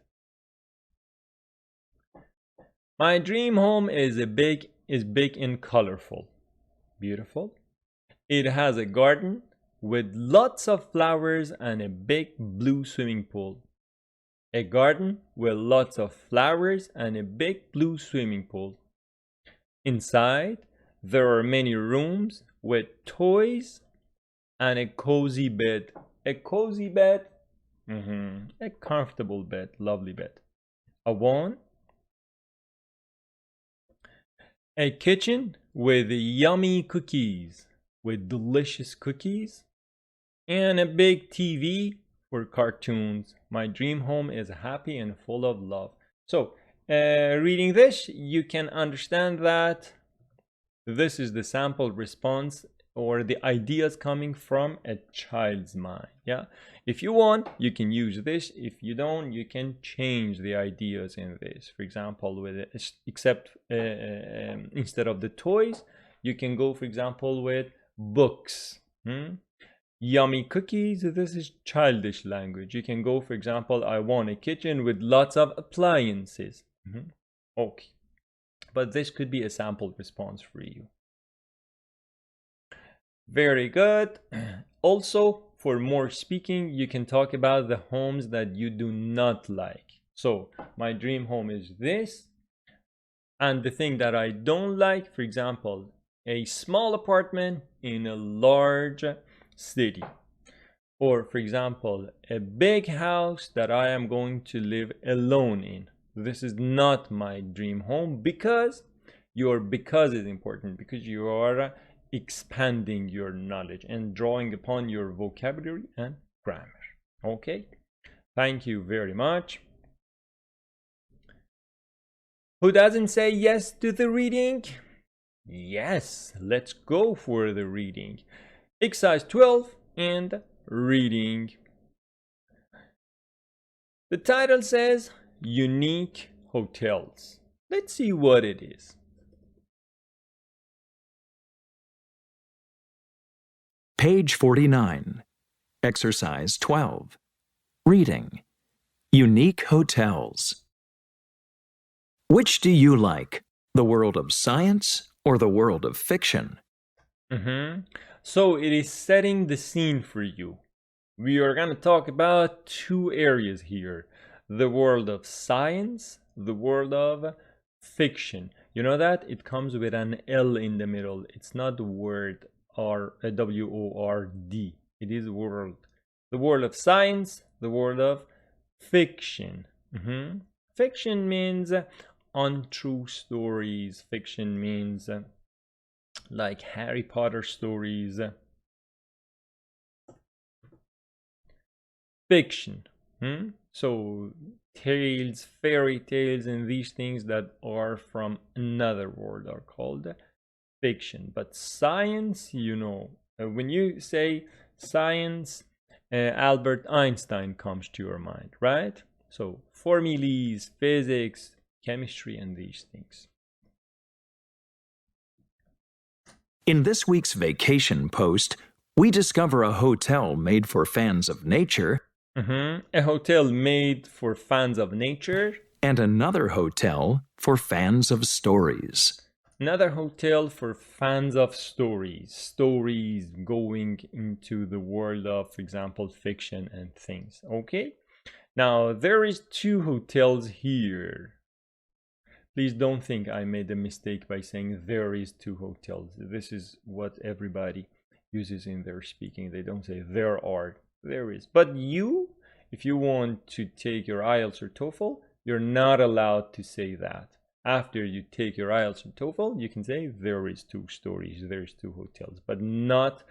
My dream home is big and colorful. Beautiful. It has a garden with lots of flowers and a big blue swimming pool. A garden with lots of flowers and a big blue swimming pool. Inside, there are many rooms with toys and a cozy bed. A cozy bed, a comfortable bed, lovely bed. A wand, a kitchen with yummy cookies, with delicious cookies, and a big TV for cartoons. My dream home is happy and full of love. So, reading this, you can understand that this is the sample response or the ideas coming from a child's mind. Yeah, if you want, you can use this. If you don't, you can change the ideas in this. For example, with instead of the toys, you can go, for example, with books. Yummy cookies, this is childish language. You can go, for example, I want a kitchen with lots of appliances. Okay, but this could be a sample response for you. Very good. Also, for more speaking, you can talk about the homes that you do not like. So my dream home is this. And the thing that I don't like, for example, a small apartment in a large city. Or, for example, a big house that I am going to live alone in. This is not my dream home because because is important, because you are expanding your knowledge and drawing upon your vocabulary and grammar. Okay? Thank you very much. Who doesn't say yes to the reading? Yes, let's go for the reading. Exercise 12 and reading. The title says Unique Hotels. Let's see what it is. Page 49. Exercise 12. Reading. Unique hotels. Which do you like? The world of science or the world of fiction? So it is setting the scene for you. We are going to talk about two areas here. The world of science, the world of fiction. You know that? It comes with an L in the middle. It's not the word W-O-R-D. It is world. The world of science, the world of fiction. Fiction means untrue stories. Fiction means like Harry Potter stories. Fiction. So tales, fairy tales, and these things that are from another world are called fiction. But science, you know, when you say science, Albert Einstein comes to your mind, right? So formulas, physics, chemistry, and these things. In this week's vacation post, we discover a hotel made for fans of nature. A hotel made for fans of nature. And another hotel for fans of stories. Another hotel for fans of stories. Stories going into the world of, for example, fiction and things. Okay? Now, there is two hotels here. Please don't think I made a mistake by saying there is two hotels. This is what everybody uses in their speaking. They don't say there are, there is. But you, if you want to take your IELTS or TOEFL, you're not allowed to say that. After you take your IELTS or TOEFL, you can say there is two stories, there is two hotels, but not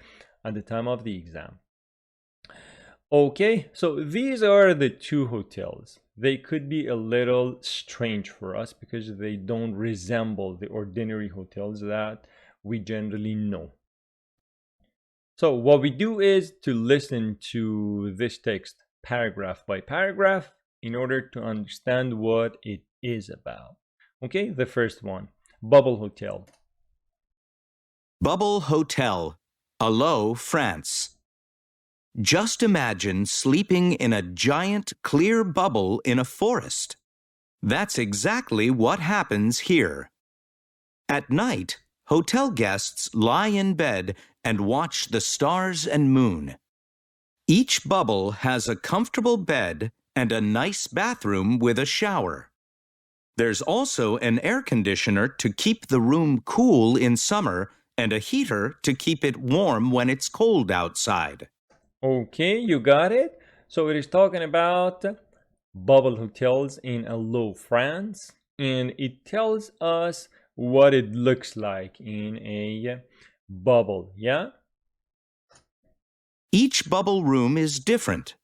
at the time of the exam. Okay, so these are the two hotels. They could be a little strange for us because they don't resemble the ordinary hotels that we generally know. So what we do is to listen to this text paragraph by paragraph in order to understand what it is about. Okay, the first one, Bubble Hotel. Bubble Hotel, Allo, France. Just imagine sleeping in a giant clear bubble in a forest. That's exactly what happens here. At night, hotel guests lie in bed and watch the stars and moon. Each bubble has a comfortable bed and a nice bathroom with a shower. There's also an air conditioner to keep the room cool in summer and a heater to keep it warm when it's cold outside. Okay, you got it. So it is talking about bubble hotels in Allo, France, and it tells us what it looks like in a bubble, yeah? Each bubble room is different.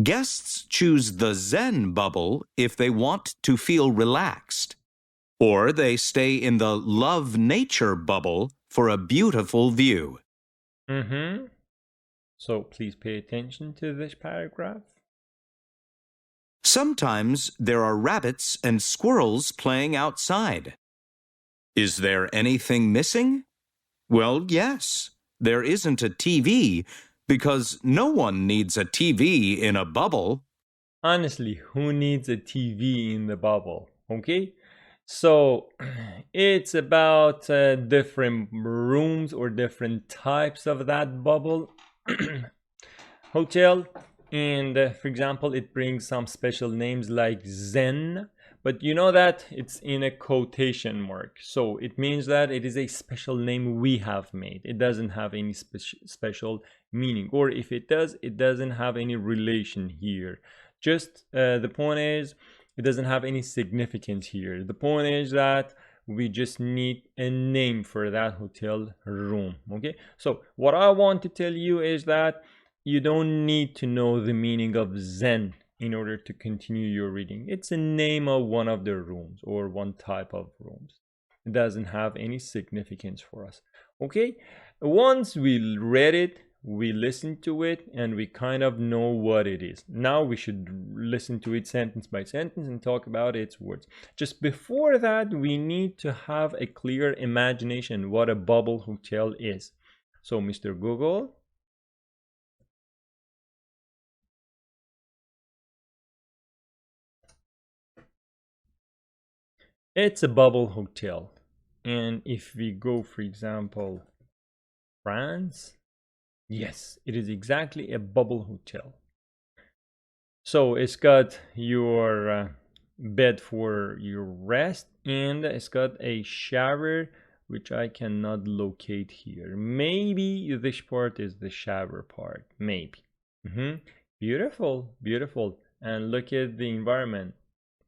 Guests choose the Zen bubble if they want to feel relaxed, or they stay in the Love Nature bubble for a beautiful view. So please pay attention to this paragraph. Sometimes there are rabbits and squirrels playing outside. Is there anything missing? Well, yes, there isn't a TV because no one needs a TV in a bubble. Honestly, who needs a TV in the bubble? Okay? So it's about different rooms or different types of that bubble hotel. And for example, it brings some special names like Zen, but you know that it's in a quotation mark. So it means that it is a special name we have made. It doesn't have any special meaning, or if it does, it doesn't have any relation here. Just the point is, it doesn't have any significance here. The point is that we just need a name for that hotel room. Okay, so what I want to tell you is that you don't need to know the meaning of Zen in order to continue your reading. It's a name of one of the rooms or one type of rooms. It doesn't have any significance for us. Okay, once we read it, we listen to it, and we kind of know what it is. Now we should listen to it sentence by sentence and talk about its words. Just before that, we need to have a clear imagination what a bubble hotel is. So Mr. Google, it's a bubble hotel. And if we go, for example, France, yes, it is exactly a bubble hotel. So it's got your bed for your rest, and it's got a shower, which I cannot locate here. Maybe this part is the shower part, maybe. Beautiful, beautiful. And look at the environment.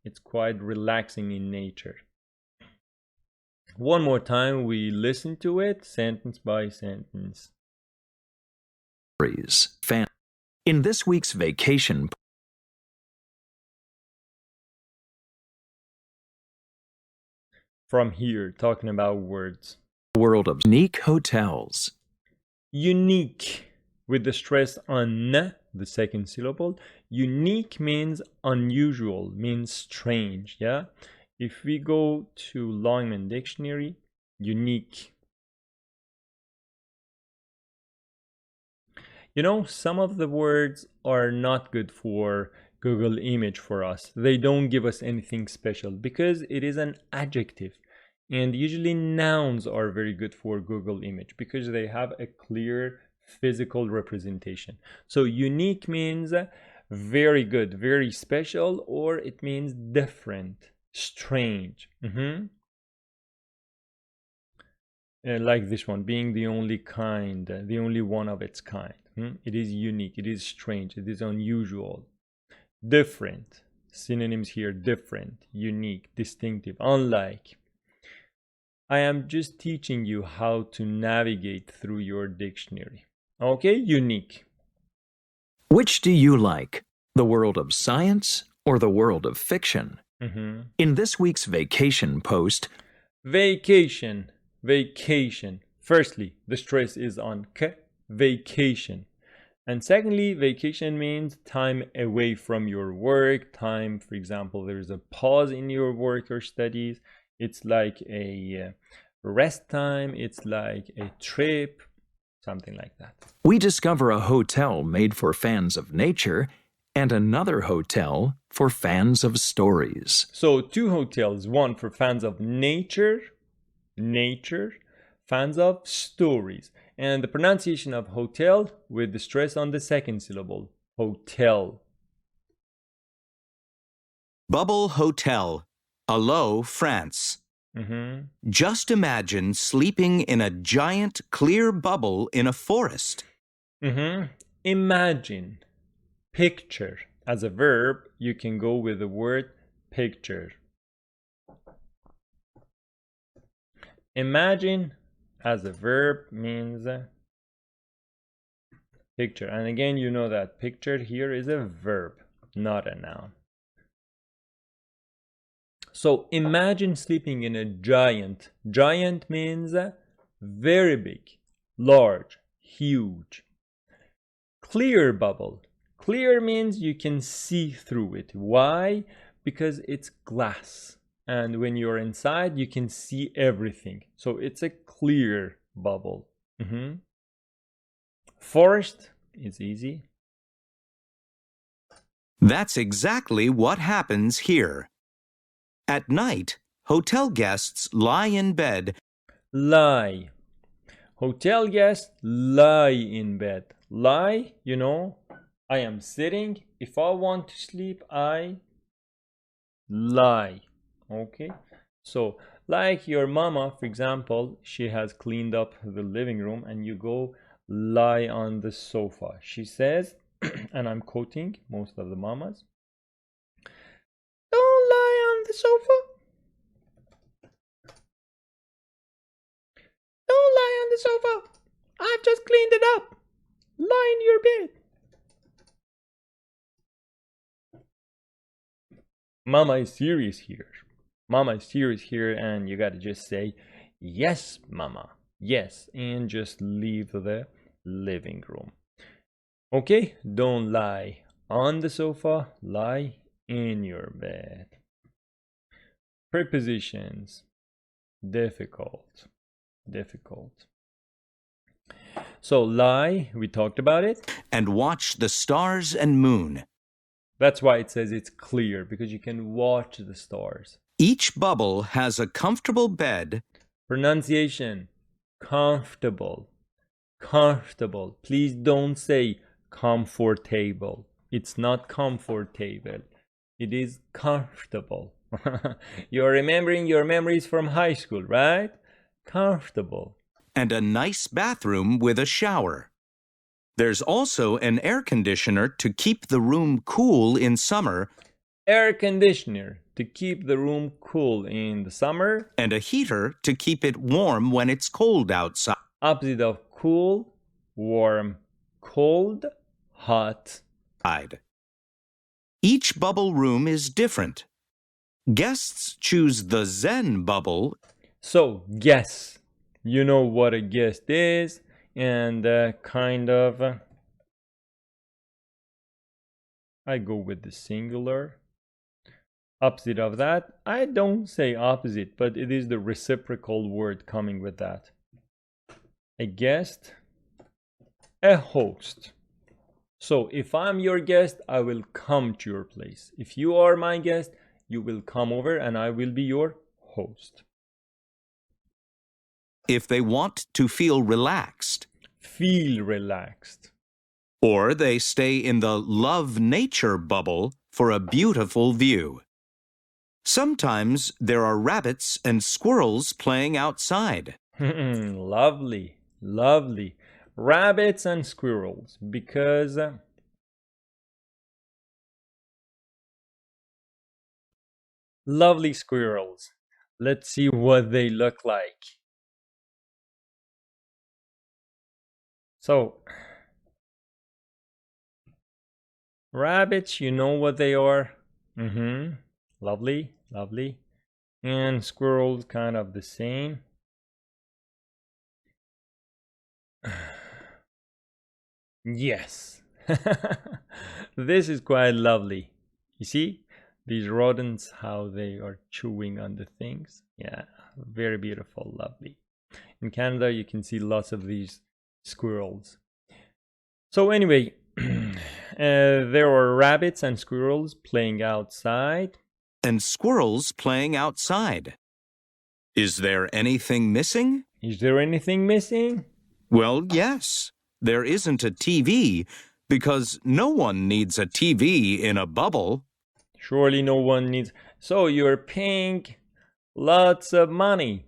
It's quite relaxing in nature. One more time, we listen to it sentence by sentence. In this week's vacation, from here, talking about words. World of unique hotels. Unique, with the stress on n, the second syllable. Unique means unusual, means strange, yeah? If we go to Longman Dictionary, unique. You know, some of the words are not good for Google image for us. They don't give us anything special because it is an adjective. And usually nouns are very good for Google image because they have a clear physical representation. So unique means very good, very special, or it means different, strange. Like this one, being the only kind, the only one of its kind. It is unique, it is strange, it is unusual. Different, synonyms here, different, unique, distinctive, unlike. I am just teaching you how to navigate through your dictionary. Okay, unique. Which do you like, the world of science or the world of fiction? In this week's vacation post, vacation, vacation. Firstly, the stress is on k, vacation. And secondly, vacation means time away from your work, time, for example, there's a pause in your work or studies. It's like a rest time, it's like a trip, something like that. We discover a hotel made for fans of nature and another hotel for fans of stories. So two hotels, one for fans of nature, fans of stories. And the pronunciation of hotel with the stress on the second syllable, hotel. Bubble Hotel, Allo, France. Just imagine sleeping in a giant clear bubble in a forest. Imagine, picture. As a verb, you can go with the word picture. Imagine as a verb means picture. And again, you know that picture here is a verb, not a noun. So imagine sleeping in a giant. Giant means very big, large, huge. Clear bubble. Clear means you can see through it. Why? Because it's glass. And when you're inside, you can see everything. So it's a clear bubble. Forest is easy. That's exactly what happens here. At night, hotel guests lie in bed. Lie. Hotel guests lie in bed. Lie, you know, I am sitting. If I want to sleep, I lie. Okay, so like your mama, for example, she has cleaned up the living room and you go lie on the sofa. She says, and I'm quoting most of the mamas, don't lie on the sofa. Don't lie on the sofa. I've just cleaned it up. Lie in your bed. Mama is serious here. Mama is serious here, and you gotta just say, yes, mama, yes, and just leave the living room. Okay, don't lie on the sofa, lie in your bed. Prepositions. Difficult. So lie, we talked about it. And watch the stars and moon. That's why it says it's clear, because you can watch the stars. Each bubble has a comfortable bed. Pronunciation. Comfortable. Comfortable. Please don't say comfortable. It's not comfortable. It is comfortable. You're remembering your memories from high school, right? Comfortable. And a nice bathroom with a shower. There's also an air conditioner to keep the room cool in summer. Air conditioner to keep the room cool in the summer. And a heater to keep it warm when it's cold outside. Opposite of cool, warm, cold, hot. Each bubble room is different. Guests choose the Zen bubble. So, guess. You know what a guest is, and I go with the singular. Opposite of that, I don't say opposite, but it is the reciprocal word coming with that. A guest, a host. So if I'm your guest, I will come to your place. If you are my guest, you will come over and I will be your host. If they want to feel relaxed. Feel relaxed. Or they stay in the love nature bubble for a beautiful view. Sometimes there are rabbits and squirrels playing outside. Lovely, lovely. Rabbits and squirrels, because lovely squirrels. Let's see what they look like. So, rabbits, you know what they are. Lovely, lovely. And squirrels, kind of the same. Yes. This is quite lovely. You see these rodents, how they are chewing on the things. Yeah, very beautiful, lovely. In Canada, you can see lots of these squirrels. So anyway, there are rabbits and squirrels playing outside. And squirrels playing outside. Is there anything missing? Is there anything missing? Well, yes. There isn't a TV because no one needs a TV in a bubble. Surely no one needs. So you're paying lots of money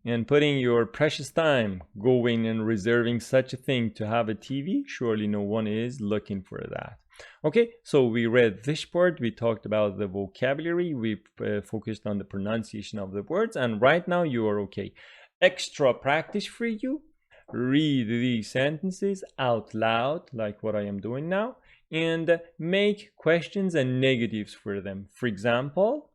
and putting your precious time going and reserving such a thing to have a TV. Surely no one is looking for that. Okay, so we read this part. We talked about the vocabulary. We focused on the pronunciation of the words. And right now you are okay. Extra practice for you. Read these sentences out loud, like what I am doing now, and make questions and negatives for them. For example,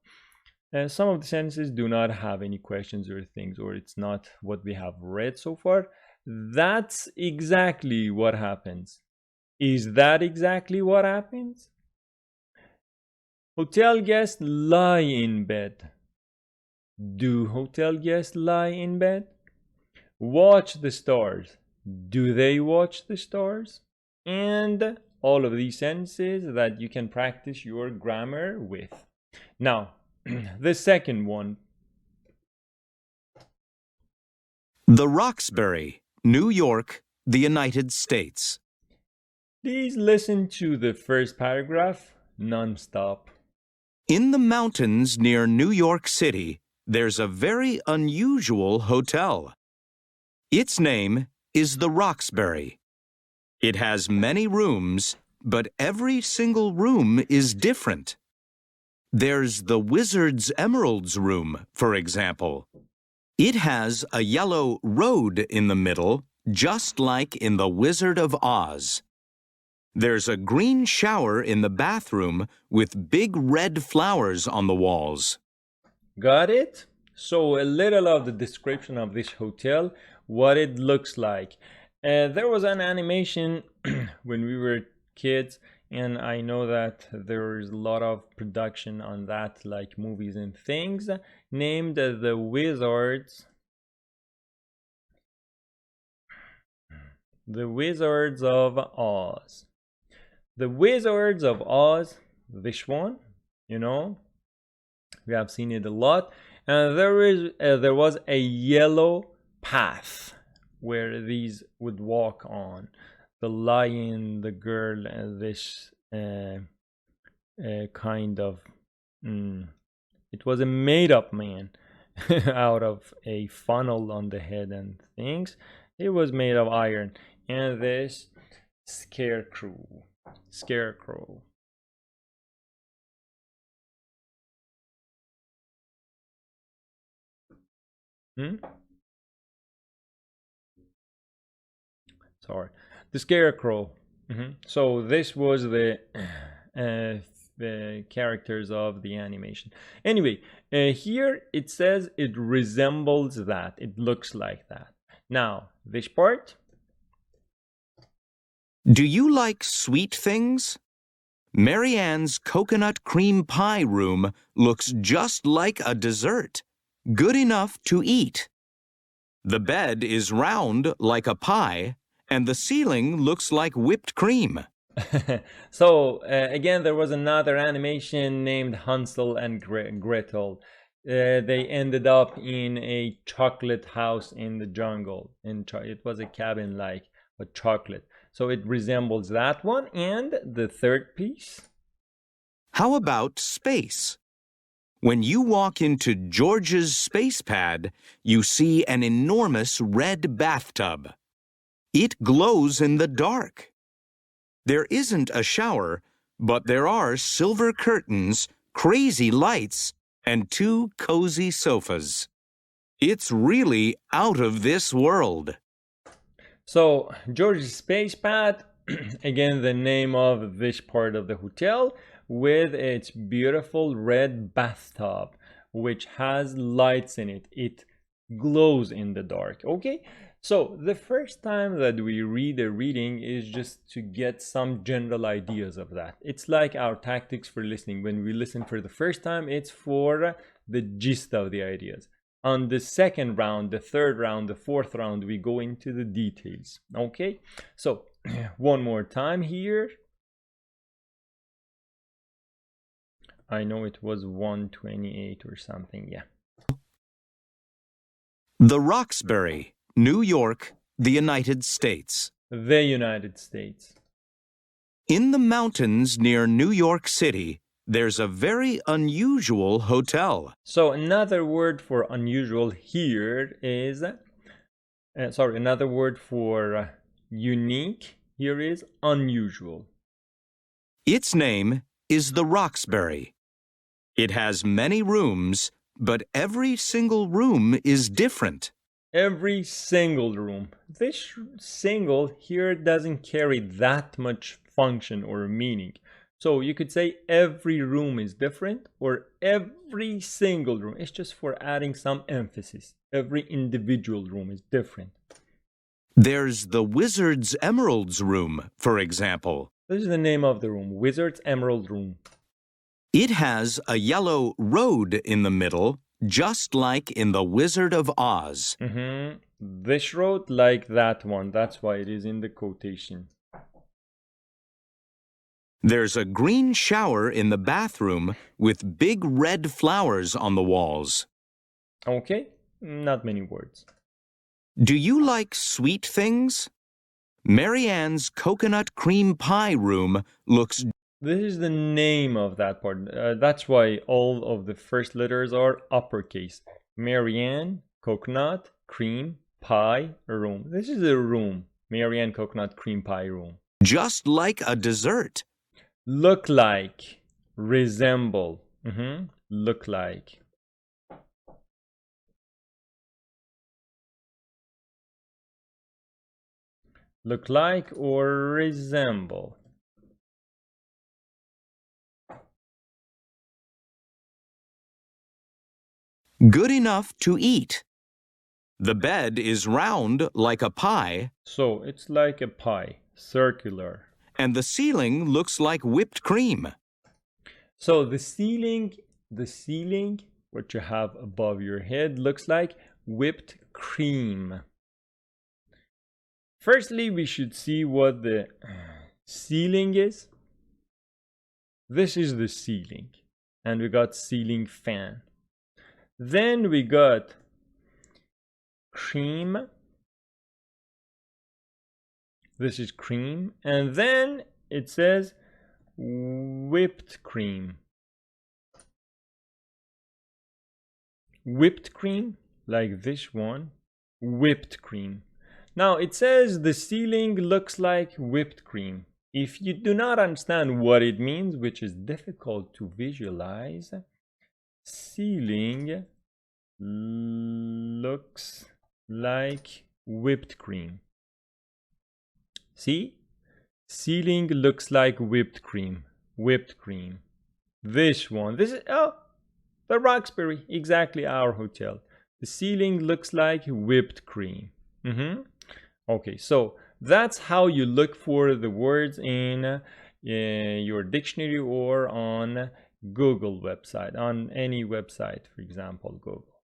some of the sentences do not have any questions or things, or it's not what we have read so far. That's exactly what happens. Is that exactly what happens? Hotel guests lie in bed. Do hotel guests lie in bed? Watch the stars. Do they watch the stars? And all of these sentences that you can practice your grammar with. Now, the second one. The Roxbury, New York, the United States. Please listen to the first paragraph non-stop. In the mountains near New York City, there's a very unusual hotel. Its name is the Roxbury. It has many rooms, but every single room is different. There's the Wizard's Emeralds room, for example. It has a yellow road in the middle, just like in The Wizard of Oz. There's a green shower in the bathroom with big red flowers on the walls. Got it? So a little of the description of this hotel, what it looks like. There was an animation when we were kids, and I know that there is a lot of production on that, like movies and things, named The Wizards. The Wizards of Oz. The Wizards of Oz, this one, you know, we have seen it a lot. And there was a yellow path where these would walk on. The lion, the girl, and this kind of, it was a made-up man out of a funnel on the head and things. It was made of iron. And this scarecrow. Sorry, the scarecrow. So this was the characters of the animation. Anyway, here it says it resembles that. It looks like that. Now, this part. Do you like sweet things? Mary Ann's coconut cream pie room looks just like a dessert, good enough to eat. The bed is round like a pie, and the ceiling looks like whipped cream. So, again, there was another animation named Hansel and Gretel. They ended up in a chocolate house in the jungle. It was a cabin like a chocolate. So it resembles that one. And the third piece. How about space? When you walk into George's space pad, you see an enormous red bathtub. It glows in the dark. There isn't a shower, but there are silver curtains, crazy lights, and 2 cozy sofas. It's really out of this world. So, George's Space Pad, again, the name of this part of the hotel, with its beautiful red bathtub, which has lights in it. It glows in the dark, okay? So, the first time that we read a reading is just to get some general ideas of that. It's like our tactics for listening. When we listen for the first time, it's for the gist of the ideas. On the second round, the third round, the fourth round, we go into the details. Okay, so one more time here. I know it was 128 or something, yeah. The Roxbury, New York, the United States. The United States. In the mountains near New York City, there's a very unusual hotel. So another word for unusual here is, another word for unique here is unusual. Its name is the Roxbury. It has many rooms, but every single room is different. Every single room. This single here doesn't carry that much function or meaning. So you could say every room is different or every single room. It's just for adding some emphasis. Every individual room is different. There's the Wizard's Emeralds room, for example. This is the name of the room, Wizard's Emerald Room. It has a yellow road in the middle, just like in The Wizard of Oz. This road like that one. That's why it is in the quotation. There's a green shower in the bathroom with big red flowers on the walls. Okay, not many words. Do you like sweet things? Marianne's coconut cream pie room looks... This is the name of that part. That's why all of the first letters are uppercase. Marianne, coconut, cream, pie, room. This is a room. Marianne coconut cream pie room. just like a dessert. Look like, resemble. Look like. Look like or resemble. Good enough to eat. The bed is round like a pie. So it's like a pie, circular. And the ceiling looks like whipped cream. So the ceiling, what you have above your head, looks like whipped cream. Firstly, we should see what the ceiling is. This is the ceiling. And we got ceiling fan. Then we got cream. This is cream. And then it says whipped cream. Whipped cream, like this one. Whipped cream. Now it says the ceiling looks like whipped cream. If you do not understand what it means, which is difficult to visualize, ceiling looks like whipped cream. See? Ceiling looks like whipped cream. Whipped cream. This one. This is, oh, the Roxbury. Exactly our hotel. The ceiling looks like whipped cream. Okay, so that's how you look for the words in your dictionary or on Google website, on any website, for example, Google.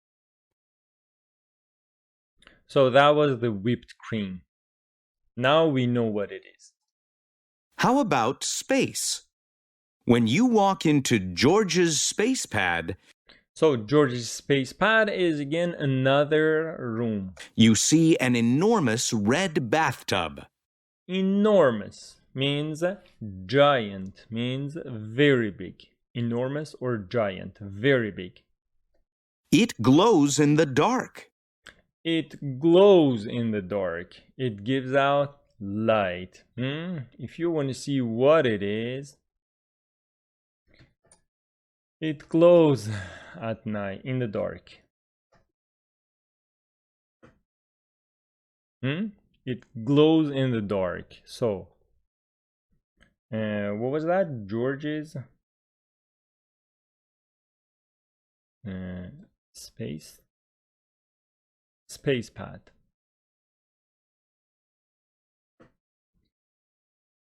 So that was the whipped cream. Now we know what it is. How about space? When you walk into George's space pad, so George's space pad is again another room. You see an enormous red bathtub. Enormous means giant, means very big. Enormous or giant, very big. It glows in the dark. It glows in the dark. It gives out light. If you want to see what it is, it glows at night in the dark. It glows in the dark. So, what was that? George's space pad.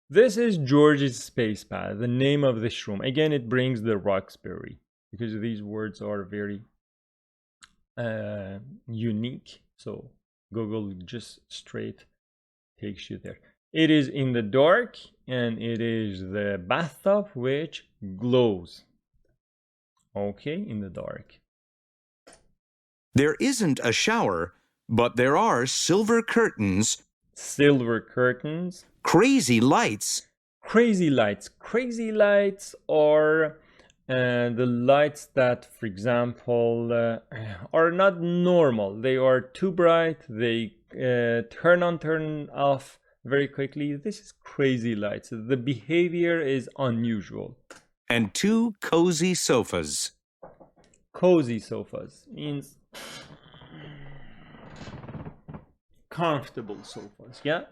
This is George's space pad, the name of this room. Again, it brings the Roxbury because these words are very unique. So Google just straight takes you there. It is in the dark and it is the bathtub which glows. Okay, in the dark. There isn't a shower, but there are silver curtains. Silver curtains. Crazy lights. Crazy lights. Crazy lights are the lights that, for example, are not normal. They are too bright. They turn on, turn off very quickly. This is crazy lights. The behavior is unusual. And two cozy sofas. Cozy sofas means comfortable sofas, yeah?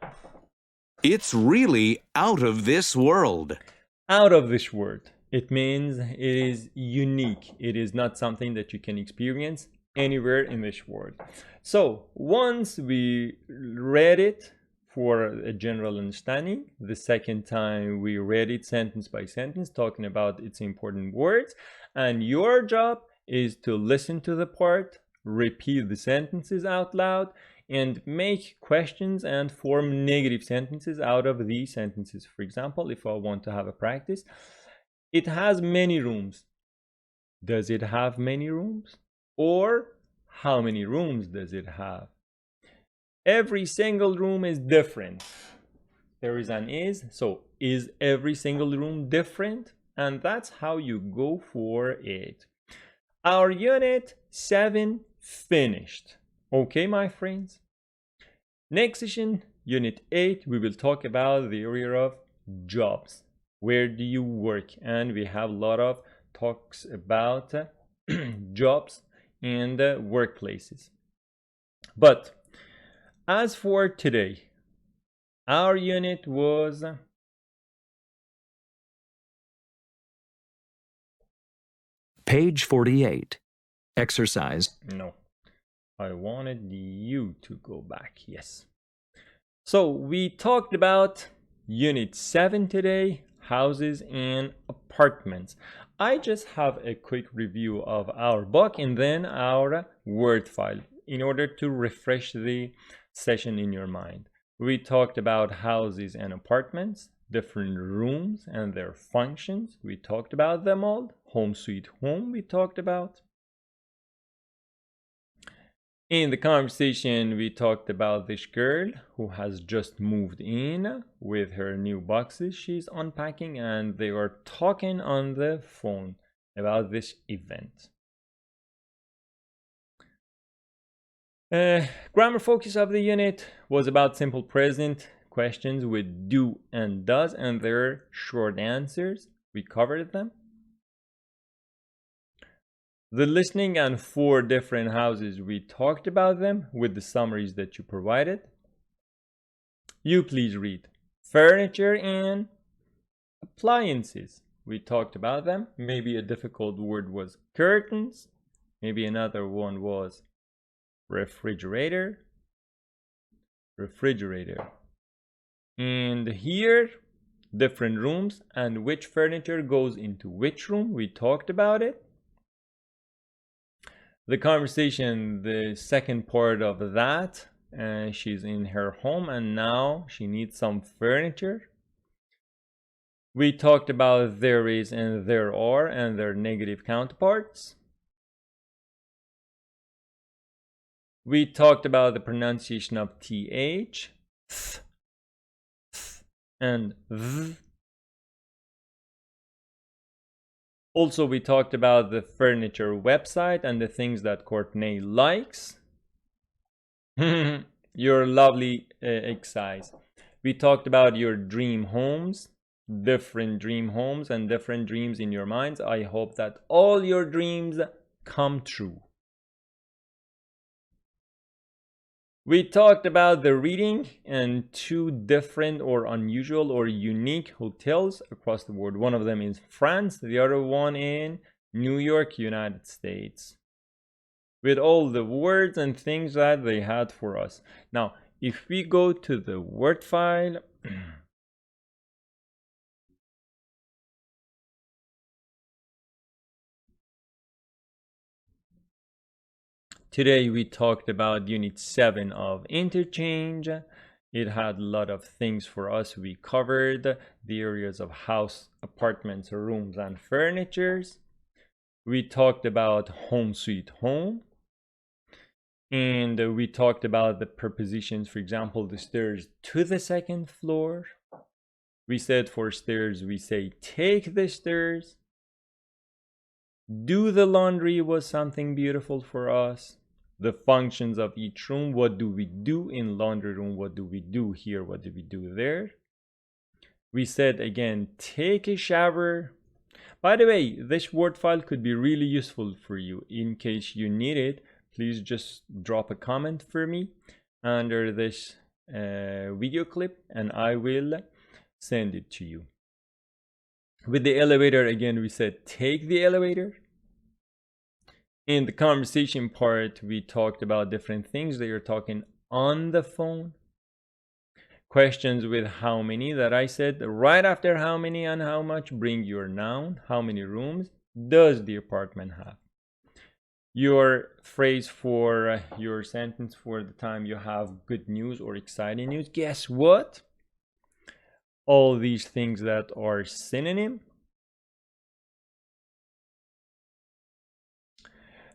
It's really out of this world. Out of this world. It means it is unique. It is not something that you can experience anywhere in this world. So once we read it for a general understanding, the second time we read it sentence by sentence, talking about its important words, and your job is to listen to the part, repeat the sentences out loud, and make questions and form negative sentences out of these sentences. For example, if I want to have a practice, it has many rooms. Does it have many rooms? Or how many rooms does it have? Every single room is different. there is an is. So is every single room different? And that's how you go for it. Our unit 7 finished. Okay, my friends. Next session, unit 8, we will talk about the area of jobs. Where do you work? And we have a lot of talks about jobs and workplaces. But as for today, our unit was page 48. Exercise. No, I wanted you to go back. Yes. So we talked about unit 7 today, houses and apartments. I just have a quick review of our book and then our Word file in order to refresh the session in your mind. We talked about houses and apartments, different rooms and their functions. We talked about them all. Home sweet home we talked about. In the conversation, we talked about this girl who has just moved in with her new boxes she's unpacking, and they were talking on the phone about this event. Grammar focus of the unit was about simple present questions with do and does and their short answers. We covered them. The listening and 4 different houses, we talked about them with the summaries that you provided. You please read furniture and appliances. We talked about them. Maybe a difficult word was curtains. Maybe another one was refrigerator. And here, different rooms and which furniture goes into which room. We talked about it. The conversation, the second part of that, she's in her home and now she needs some furniture. We talked about there is and there are and their negative counterparts. We talked about the pronunciation of th, and th. Also, we talked about the furniture website and the things that Courtney likes. Your lovely exercise. We talked about your dream homes, different dream homes and different dreams in your minds. I hope that all your dreams come true. We talked about the reading and 2 different or unusual or unique hotels across the world. One of them is France, the other one in New York, United States. With all the words and things that they had for us. Now, if we go to the Word file, today we talked about Unit 7 of Interchange. It had a lot of things for us. We covered the areas of house, apartments, rooms, and furnitures. We talked about home sweet home. And we talked about the prepositions, for example, the stairs to the 2nd floor. We said for stairs, we say take the stairs. Do the laundry was something beautiful for us. The functions of each room. What do we do in laundry room? What do we do here? What do we do there? We said again, take a shower. By the way, this Word file could be really useful for you. In case you need it, please just drop a comment for me under this video clip and I will send it to you. With the elevator, again, we said take the elevator. In the conversation part, we talked about different things that you're talking on the phone. Questions with how many that I said right after how many and how much, bring your noun. How many rooms does the apartment have? Your phrase for your sentence for the time you have good news or exciting news. Guess what? All these things that are synonym.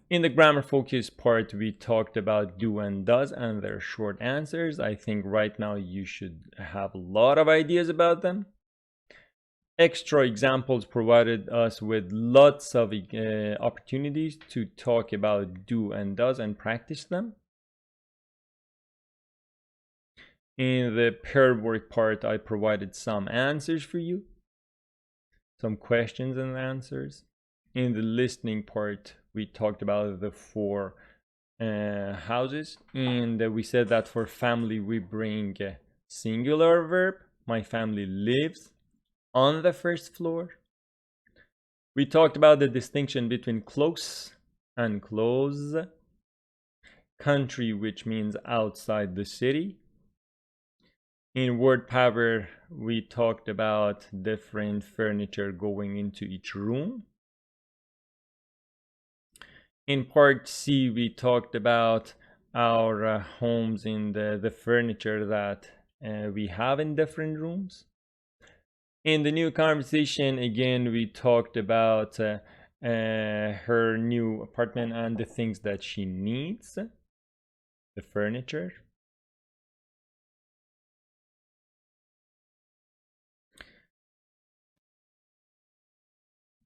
In the grammar focus part, we talked about do and does and their short answers. I think right now you should have a lot of ideas about them. Extra examples provided us with lots of opportunities to talk about do and does and practice them. In the paired work part, I provided some answers for you, some questions and answers. In the listening part, we talked about the 4 houses, and we said that for family we bring a singular verb. My family lives on the first floor. We talked about the distinction between close and close, country, which means outside the city. In word power, we talked about different furniture going into each room. In part C, we talked about our homes in the furniture that we have in different rooms. In the new conversation, again, we talked about her new apartment and the things that she needs, the furniture.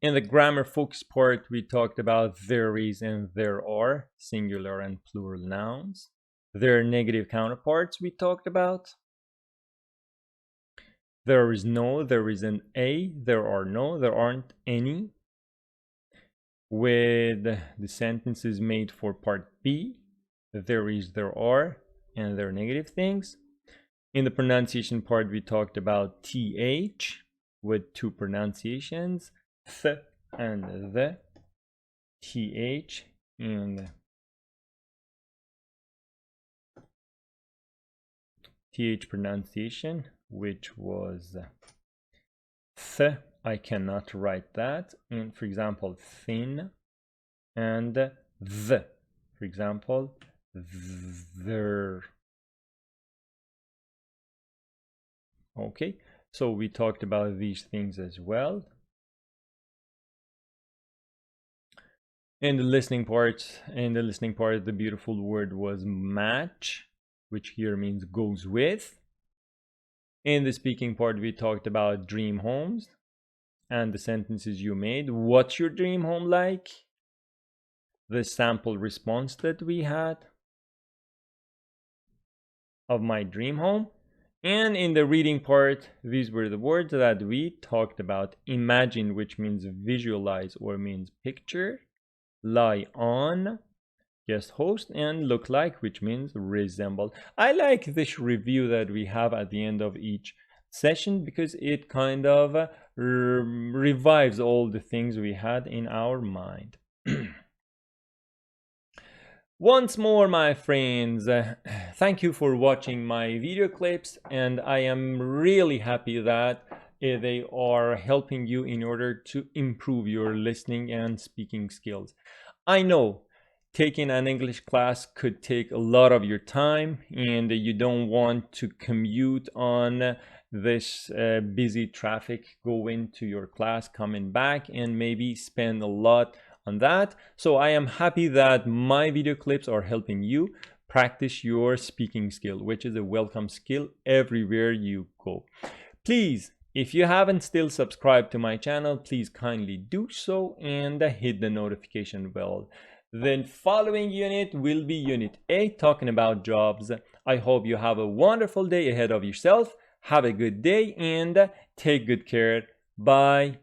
In the grammar focus part, we talked about there is and there are, singular and plural nouns. Their negative counterparts we talked about. There is no, there is an a, there are no, there aren't any. With the sentences made for part B, there is, there are, and their negative things. In the pronunciation part, we talked about th with 2 pronunciations, th and the, th and th pronunciation, which was th. I cannot write that. And for example, thin, and the, for example, there. Okay, so we talked about these things as well. In the listening part, the beautiful word was match, which here means goes with. In the speaking part, we talked about dream homes and the sentences you made. What's your dream home like? The sample response that we had of my dream home. And in the reading part, these were the words that we talked about. Imagine, which means visualize or means picture. Lie on, guest host, and look like, which means resemble. I like this review that we have at the end of each session because it kind of revives all the things we had in our mind. Once more, my friends, thank you for watching my video clips, and I am really happy that they are helping you in order to improve your listening and speaking skills. I know taking an English class could take a lot of your time, and you don't want to commute on this busy traffic going to your class, coming back, and maybe spend a lot on that. So I am happy that my video clips are helping you practice your speaking skill, which is a welcome skill everywhere you go. Please, if you haven't still subscribed to my channel, please kindly do so and hit the notification bell. The following unit will be Unit 8, talking about jobs. I hope you have a wonderful day ahead of yourself. Have a good day and take good care. Bye.